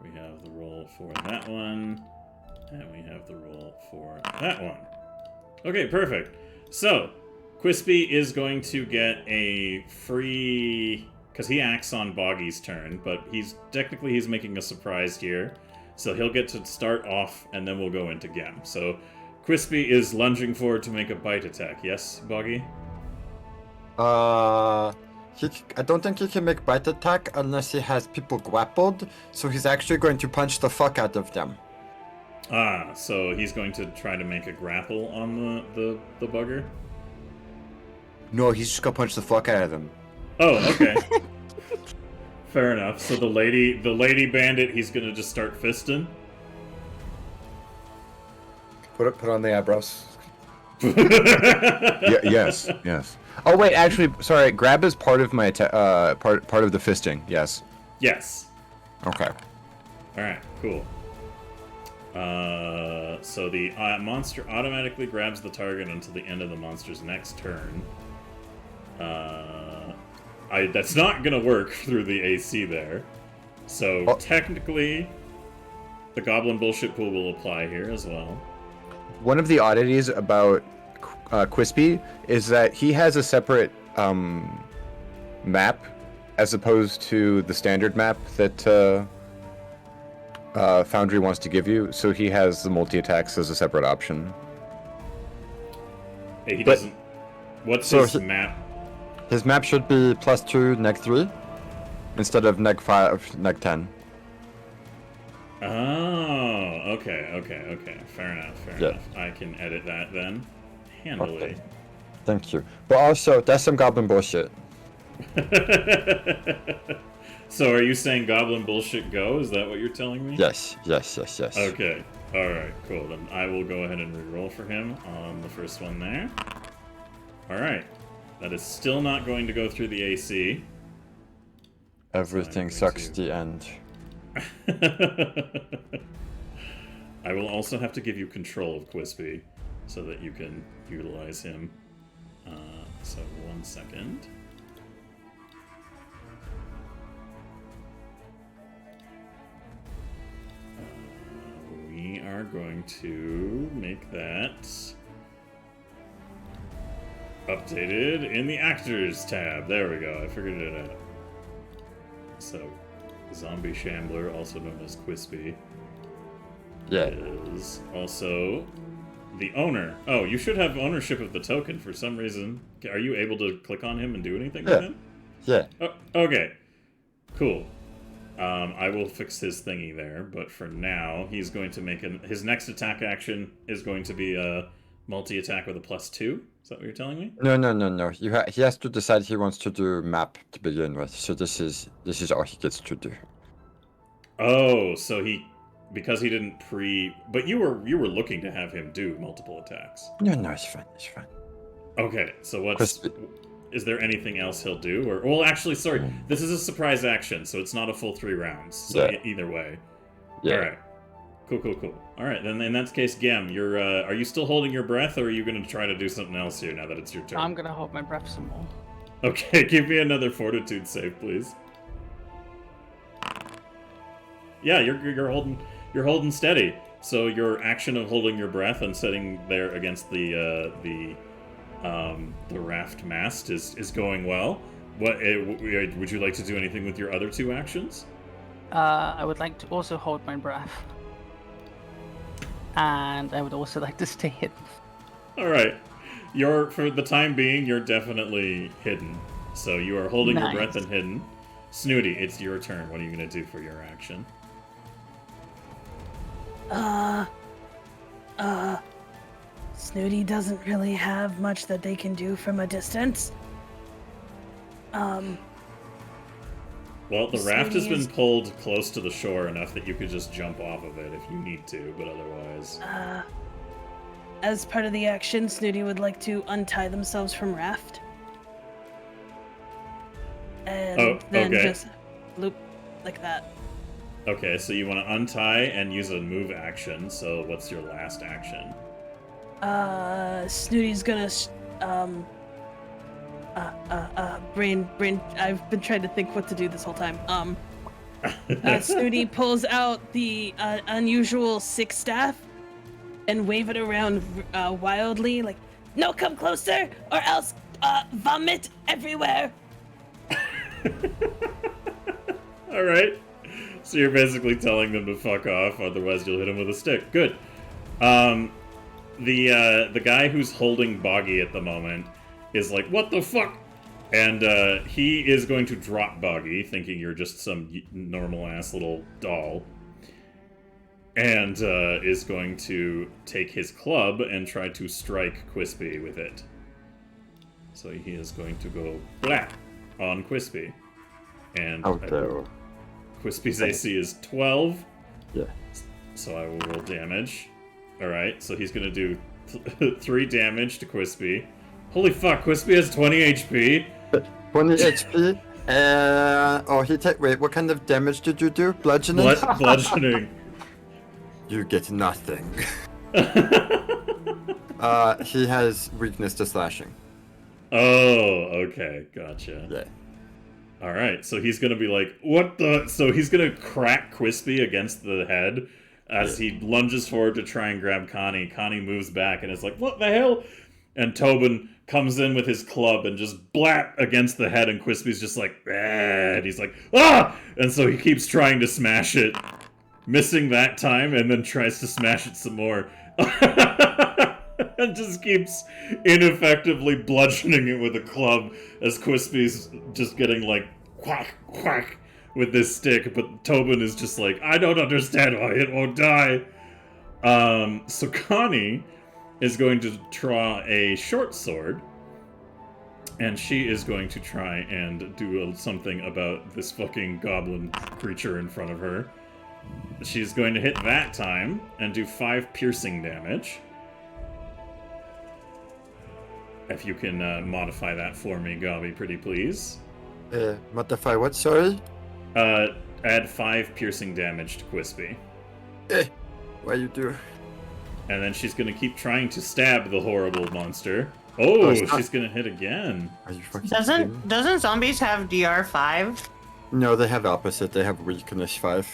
We have the roll for that one. And we have the roll for that one. Okay, perfect. So, Quispy is going to get a free... Because he acts on Boggy's turn, but he's making a surprise here. So he'll get to start off, and then we'll go into Gem. So, Quispy is lunging forward to make a bite attack. Yes, Boggy? I don't think he can make bite attack unless he has people grappled, so he's actually going to punch the fuck out of them. Ah, so he's going to try to make a grapple on the bugger? No, he's just gonna punch the fuck out of them. Oh, okay. Fair enough. So the lady bandit, he's gonna just start fisting. Put on the eyebrows. Yes. Oh wait, actually, sorry. Grab is part of my part of the fisting. Yes. Yes. Okay. All right. Cool. So the monster automatically grabs the target until the end of the monster's next turn. That's not gonna work through the AC there. So technically, the Goblin Bullshit Pool will apply here as well. One of the oddities about Quispy is that he has a separate map as opposed to the standard map that Foundry wants to give you. So he has the multi-attacks as a separate option. Hey, he doesn't. What's his map? His map should be +2 neg 3 instead of neg 5 neg 10. Oh, okay. Fair enough. I can edit that then. Handily. Okay. Thank you. But also, that's some goblin bullshit. So are you saying Goblin Bullshit go? Is that what you're telling me? Yes. Okay. Alright, cool. Then I will go ahead and reroll for him on the first one there. Alright. That is still not going to go through the AC. Everything sucks the end. I will also have to give you control of Quispy so that you can utilize him. So 1 second. We are going to make that updated in the Actors tab. There we go. I figured it out. So, Zombie Shambler, also known as Quispy, is also the owner. Oh, you should have ownership of the token for some reason. Are you able to click on him and do anything with him? Yeah. Oh, okay. Cool. I will fix his thingy there, but for now, he's going to make his next attack action is going to be a multi-attack with a +2. Is that what you're telling me? No. He has to decide he wants to do map to begin with. So this is all he gets to do. Oh, so because he didn't but you were looking to have him do multiple attacks. No, it's fine. Okay, so is there anything else he'll do? Well, actually, sorry, this is a surprise action, so it's not a full 3 rounds. So either way. Yeah. All right. Cool. All right, then in that case, Gem, are you still holding your breath, or are you going to try to do something else here now that it's your turn? I'm gonna hold my breath some more. Okay, give me another Fortitude save, please. Yeah, you're holding steady. So your action of holding your breath and sitting there against the raft mast is going well. Would you like to do anything with your other 2 actions? I would like to also hold my breath. And I would also like to stay hidden. Alright. For the time being, you're definitely hidden. So you are holding your breath and hidden. Snooty, it's your turn. What are you going to do for your action? Snooty doesn't really have much that they can do from a distance. Well, the raft has been pulled close to the shore enough that you could just jump off of it if you need to, but otherwise... As part of the action, Snooty would like to untie themselves from raft. And then just loop like that. Okay, so you want to untie and use a move action, so what's your last action? Snooty's gonna, brain, I've been trying to think what to do this whole time. Snooty pulls out the, unusual 6 staff and wave it around, wildly, like, no, come closer, or else, vomit everywhere. Alright. So you're basically telling them to fuck off, otherwise you'll hit them with a stick. Good. The guy who's holding Boggy at the moment is like, what the fuck? And he is going to drop Boggy, thinking you're just some normal-ass little doll. And is going to take his club and try to strike Quispy with it. So he is going to go blah on Quispy. And Out there. Quispy's AC is 12. Yeah. So I will roll damage. Alright, so he's gonna do 3 damage to Quispy. Holy fuck, Quispy has 20 HP. 20 HP. Wait, what kind of damage did you do? Bludgeoning? Bludgeoning. You get nothing. He has weakness to slashing. Oh, okay, gotcha. Yeah. Alright, so he's gonna be like, what the? So he's gonna crack Quispy against the head as he lunges forward to try and grab Connie. Connie moves back and is like, what the hell? And Tobin comes in with his club and just blat against the head, and Quispy's just like, and he's like, ah! And so he keeps trying to smash it, missing that time, and then tries to smash it some more. And just keeps ineffectively bludgeoning it with a club as Quispy's just getting like quack, quack with this stick, but Tobin is just like, I don't understand why it won't die. So Connie is going to draw a short sword, and she is going to try and do something about this fucking goblin creature in front of her. She's going to hit that time and do 5 piercing damage. If you can modify that for me, Gobby, pretty please. Modify what, sorry? Add 5 piercing damage to Quispy. What you do? And then she's gonna keep trying to stab the horrible monster. Oh, she's gonna hit again. Are you fucking kidding me? Doesn't zombies have DR5? No, they have opposite. They have weakness 5.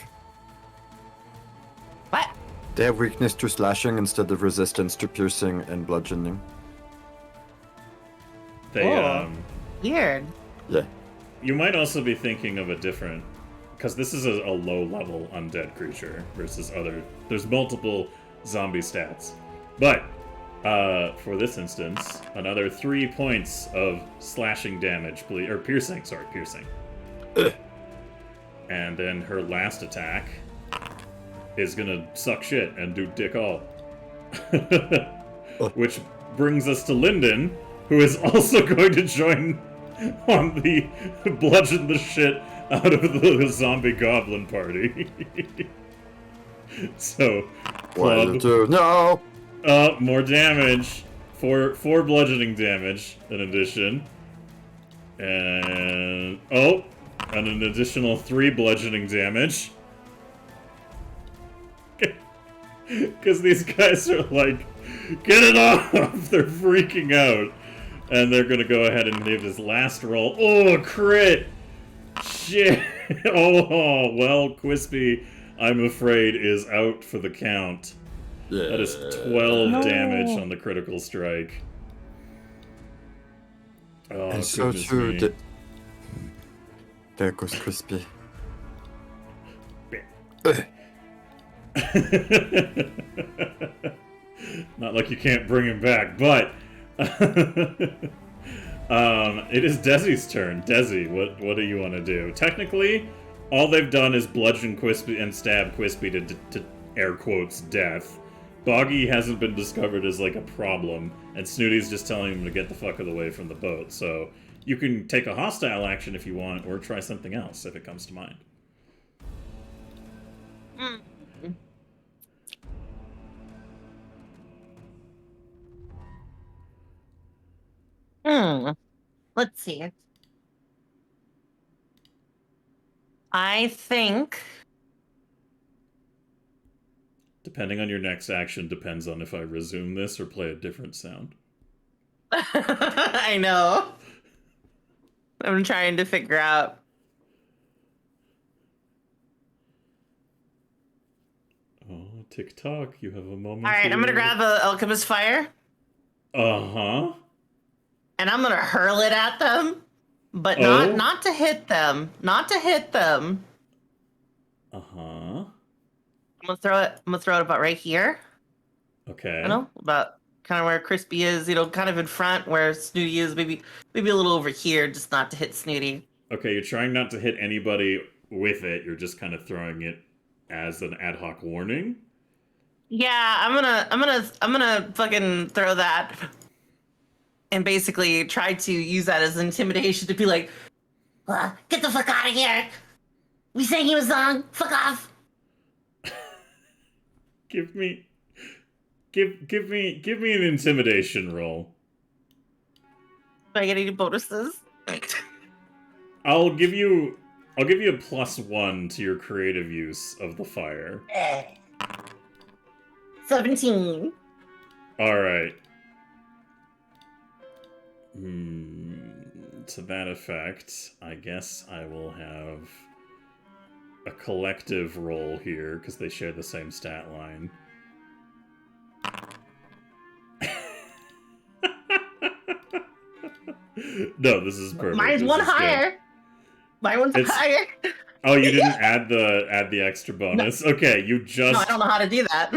What? They have weakness to slashing instead of resistance to piercing and bludgeoning. They, Weird. Yeah. You might also be thinking of a different... Because this is a low-level undead creature versus other... There's multiple zombie stats. But, for this instance, another 3 points of slashing damage, please. Or piercing, sorry, piercing. And then her last attack is gonna suck shit and do dick all. Which brings us to Lyndon, who is also going to join on the bludgeon the shit out of the zombie goblin party. So, What club, you do? No! more damage. Four bludgeoning damage in addition. And and an additional 3 bludgeoning damage. Because these guys are like, get it off! They're freaking out. And they're gonna go ahead and leave this last roll. Oh, a crit! Shit! Oh, well, Quispy, I'm afraid, is out for the count. Yeah. That is 12 damage on the critical strike. Oh, And so goodness too, me. there goes Crispy. Not like you can't bring him back, but it is Desi's turn. Desi, what do you want to do? Technically, all they've done is bludgeon Quispy and stab Quispy to air quotes death. Boggy hasn't been discovered as like a problem, and Snooty's just telling him to get the fuck out of the way from the boat. So you can take a hostile action if you want, or try something else if it comes to mind. Let's see. I think Depending on your next action depends on if I resume this or play a different sound. I know. I'm trying to figure out. Oh, TikTok, you have a moment. All right, I'm gonna grab a alchemist fire Uh-huh. and I'm gonna hurl it at them, but Oh. not to hit them. Not to hit them. Uh-huh. I'm gonna throw it about right here. Okay. You know, about kind of where Crispy is. You know, kind of in front where Snooty is. Maybe a little over here, just not to hit Snooty. Okay, you're trying not to hit anybody with it. You're just kind of throwing it as an ad hoc warning. Yeah, I'm gonna fucking throw that and basically try to use that as intimidation to be like, Get the fuck out of here. We sang you a song. Fuck off. Give me an intimidation roll. Do I get any bonuses? I'll give you a +1 to your creative use of the fire. 17. All right. To that effect, I guess I will have a collective roll here because they share the same stat line. No, this is perfect. Mine's This one is good. higher. My one's higher. Oh, you didn't add the extra bonus. No. Okay, you just. No, I don't know how to do that.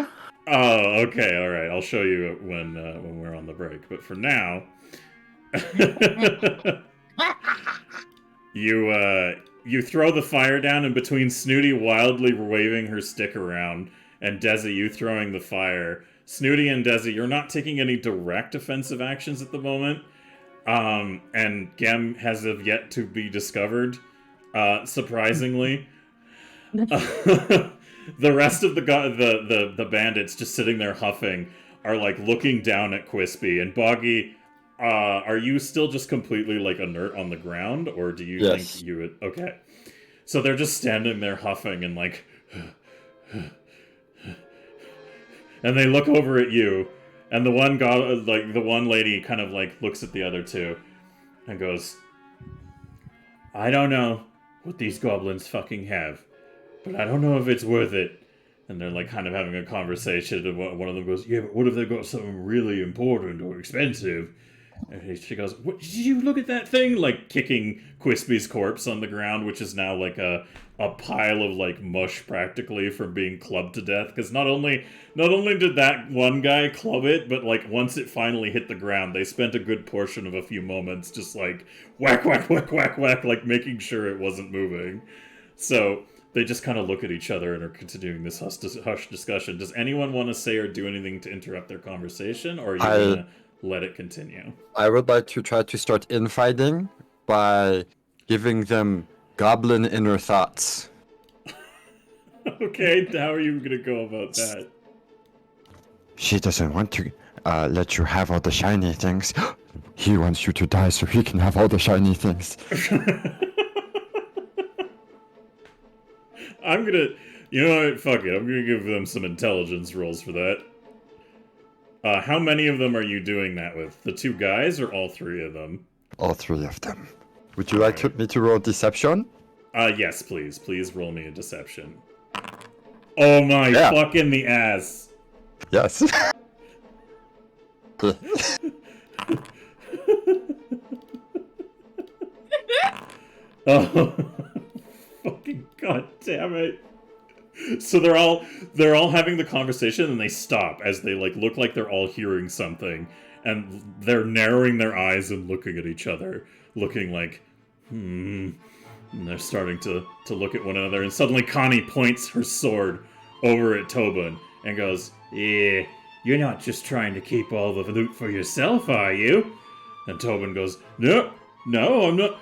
Oh, okay, all right. I'll show you when we're on the break. But for now, you throw the fire down, and between Snooty wildly waving her stick around and Desi, you throwing the fire. Snooty and Desi, you're not taking any direct offensive actions at the moment. And Gem has yet to be discovered, surprisingly. The rest of the bandits just sitting there huffing are like looking down at Quispy. And Boggy, are you still just completely like inert on the ground, or do you think you would? Okay, so they're just standing there huffing and like, and they look over at you. And the one lady kind of like looks at the other two and goes, I don't know what these goblins fucking have, but I don't know if it's worth it. And they're like kind of having a conversation, and one of them goes, yeah, but what if they got something really important or expensive? And she goes, what, did you look at that thing? Like kicking Quispy's corpse on the ground, which is now like a pile of like mush practically from being clubbed to death. Because not only did that one guy club it, but like once it finally hit the ground, they spent a good portion of a few moments just like whack, whack, whack, whack, whack, like making sure it wasn't moving. So they just kind of look at each other and are continuing this hush discussion. Does anyone want to say or do anything to interrupt their conversation, or are you gonna let it continue? I would like to try to start infighting by giving them goblin inner thoughts. Okay, how are you going to go about that? She doesn't want to let you have all the shiny things. He wants you to die so he can have all the shiny things. I'm gonna, you know what, fuck it, I'm gonna give them some intelligence rolls for that. How many of them are you doing that with? The two guys or all three of them? All three of them. Would you like me to roll deception? Yes, please. Please roll me a deception. Oh my fucking the ass. Yes. Oh, fucking god damn it. So they're all having the conversation, and they stop as they like look like they're all hearing something, and they're narrowing their eyes and looking at each other, looking like, and they're starting to look at one another, and suddenly Connie points her sword over at Tobin and goes, yeah, you're not just trying to keep all the loot for yourself, are you? And Tobin goes, no, I'm not.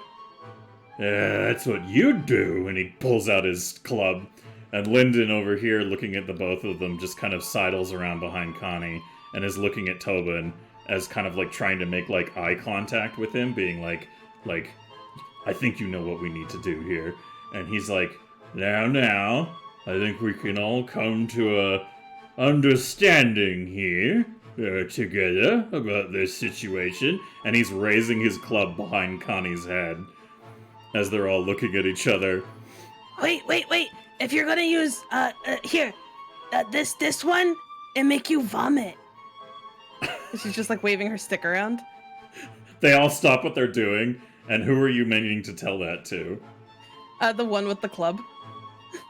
That's what you do. And he pulls out his club. And Lyndon over here, looking at the both of them, just kind of sidles around behind Connie and is looking at Tobin as kind of like trying to make like eye contact with him, being like, I think you know what we need to do here. And he's like, now, I think we can all come to a understanding here together about this situation. And he's raising his club behind Connie's head as they're all looking at each other. Wait. If you're gonna use, here, this one, it make you vomit. She's just like waving her stick around. They all stop what they're doing, and who are you meaning to tell that to? The one with the club.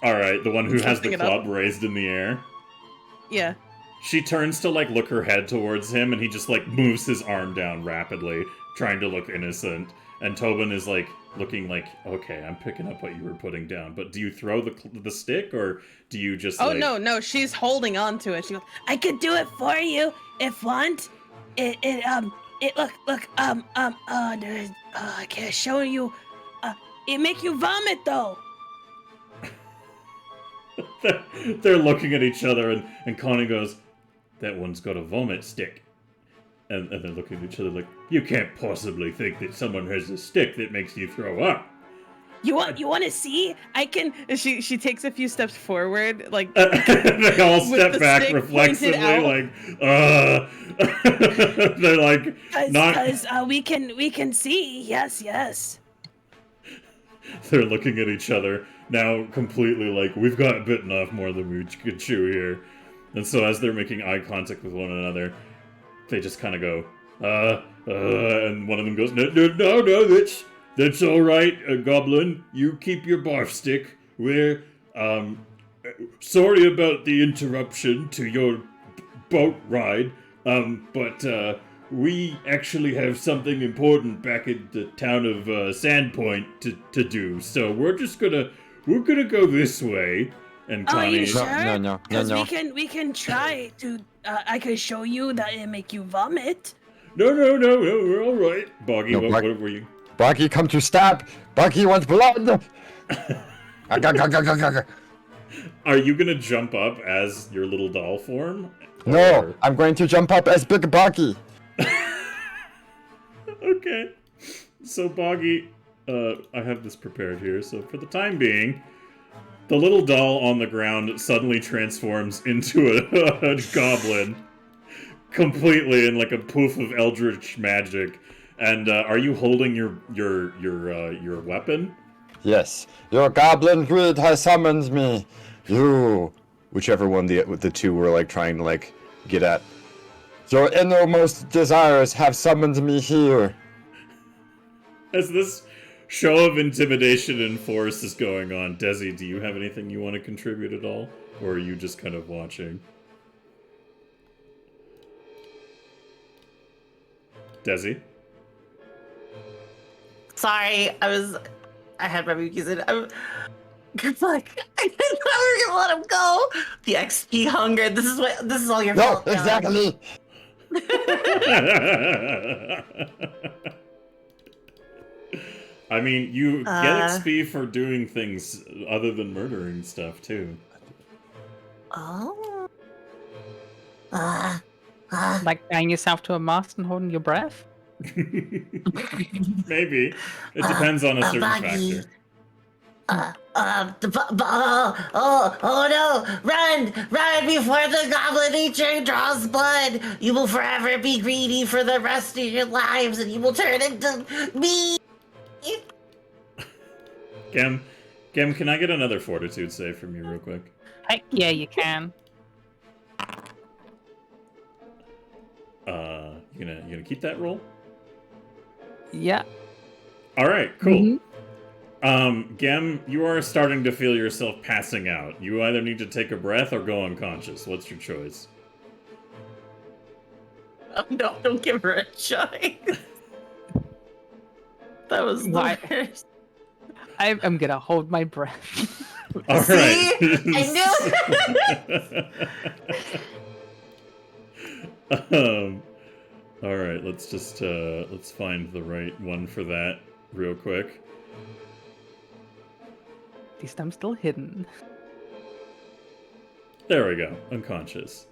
Alright, the one who has the club raised in the air? Yeah. She turns to like look her head towards him, and he just like moves his arm down rapidly, trying to look innocent. And Tobin is like looking like, okay, I'm picking up what you were putting down. But do you throw the stick, or do you just? Oh no, she's holding on to it. She goes, I could do it for you if want. Look. I can't show you. It make you vomit though. They're looking at each other, and Connie goes, "That one's got a vomit stick." And they're looking at each other like, "You can't possibly think that someone has a stick that makes you throw up." You want to see? I can. She takes a few steps forward, like They all with step the back stick reflexively, pointed out. like, they're like, not. Because we can see. Yes. They're looking at each other now, completely like, we've got bitten off more than we could chew here. And so as they're making eye contact with one another, they just kind of go, and one of them goes, no, that's all right, Goblin. You keep your barf stick. We're, sorry about the interruption to your boat ride, but, we actually have something important back in the town of, Sandpoint to do, so we're gonna go this way. And Oh, Connie... you sure? No. Because we can try to. I can show you that it make you vomit. No, we're all right. Boggy, No, what were you? Boggy, come to stab. Boggy wants blood. Are you gonna jump up as your little doll form? No, Or- I'm going to jump up as Big Boggy. Okay. So Boggy, I have this prepared here. So for the time being, the little doll on the ground suddenly transforms into a goblin, completely in like a poof of eldritch magic. And are you holding your weapon? Yes, your goblin greed has summoned me. You, Whichever one the two were like trying to like get at. your innermost desires have summoned me here. As this show of intimidation and force is going on, Desi, do you have anything you want to contribute at all? Or are you just kind of watching? Desi? Sorry, I had my bookies in. Fuck. I didn't know we were gonna let him go. The XP hunger. This is all your No, fault. John. exactly. I mean, you get Uh. XP for doing things other than murdering stuff, too. Oh. Like tying yourself to a mast and holding your breath? Maybe. It depends on a certain Boggy. factor. Oh no! Run before the goblin nature draws blood! You will forever be greedy for the rest of your lives, and you will turn into me! Gem, can I get another fortitude save from you real quick? Heck yeah, you can. You gonna keep that roll? Yeah. Alright, cool. Mhm. Gem, you are starting to feel yourself passing out. You either need to take a breath or go unconscious. What's your choice? Oh, no, don't give her a choice. That was the Why? worst. I'm gonna hold my breath. Alright. See? I Alright, let's just, let's find the right one for that real quick. At least I'm still hidden. There we go. Unconscious.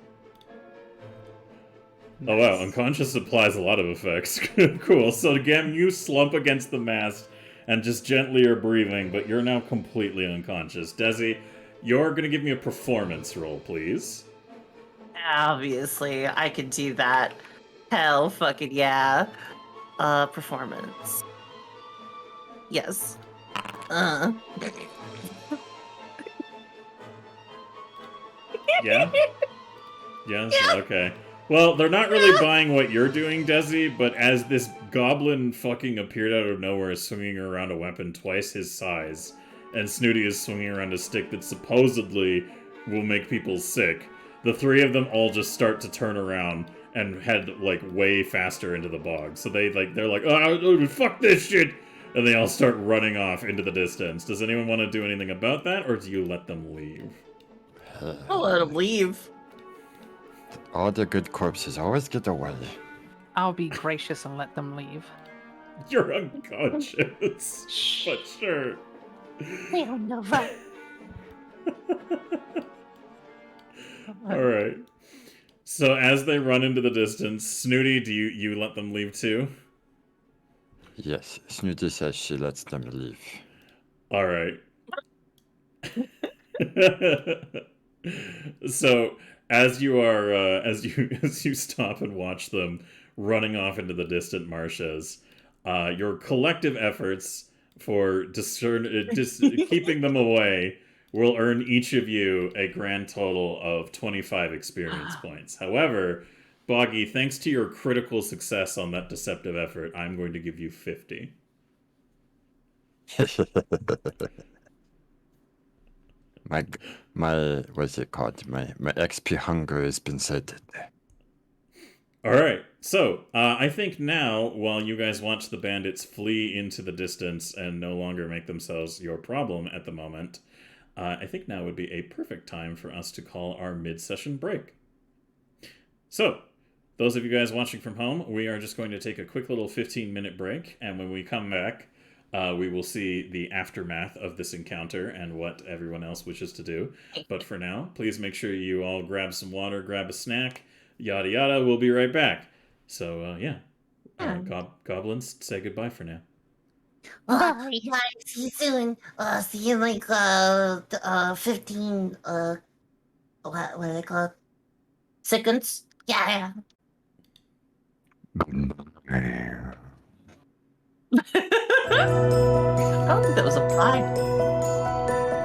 Oh wow, unconscious applies a lot of effects. Cool. So again, you slump against the mast and just gently are breathing, but you're now completely unconscious. Desi, you're gonna give me a performance roll, please. Obviously, I could do that. Hell fucking yeah. Performance. Yes. Yeah? Yes? Okay. Well, they're not really buying what you're doing, Desi, but as this goblin fucking appeared out of nowhere swinging around a weapon twice his size, and Snooty is swinging around a stick that supposedly will make people sick, the three of them all just start to turn around and head, like, way faster into the bog. So they're like, oh, fuck this shit! And they all start running off into the distance. Does anyone want to do anything about that, or do you let them leave? I'll let him leave. All the good corpses always get away. I'll be gracious and let them leave. You're unconscious. But sure. I don't know what. All right. So as they run into the distance, Snooty, do you let them leave too? Yes, Snooty says she lets them leave. All right. So as you are as you stop and watch them running off into the distant marshes, your collective efforts for keeping them away will earn each of you a grand total of 25 experience points. However, Boggy, thanks to your critical success on that deceptive effort, I'm going to give you 50. my what's it called? My XP hunger has been sated. All right. So I think now, while you guys watch the bandits flee into the distance and no longer make themselves your problem at the moment, I think now would be a perfect time for us to call our mid-session break. So, those of you guys watching from home, we are just going to take a quick little 15-minute break, and when we come back, we will see the aftermath of this encounter and what everyone else wishes to do. But for now, please make sure you all grab some water, grab a snack, yada yada. We'll be right back. So, goblins, say goodbye for now. Bye. Bye. See you soon. See you in like 15 what are they called? Seconds? Yeah. I don't think that was a fly.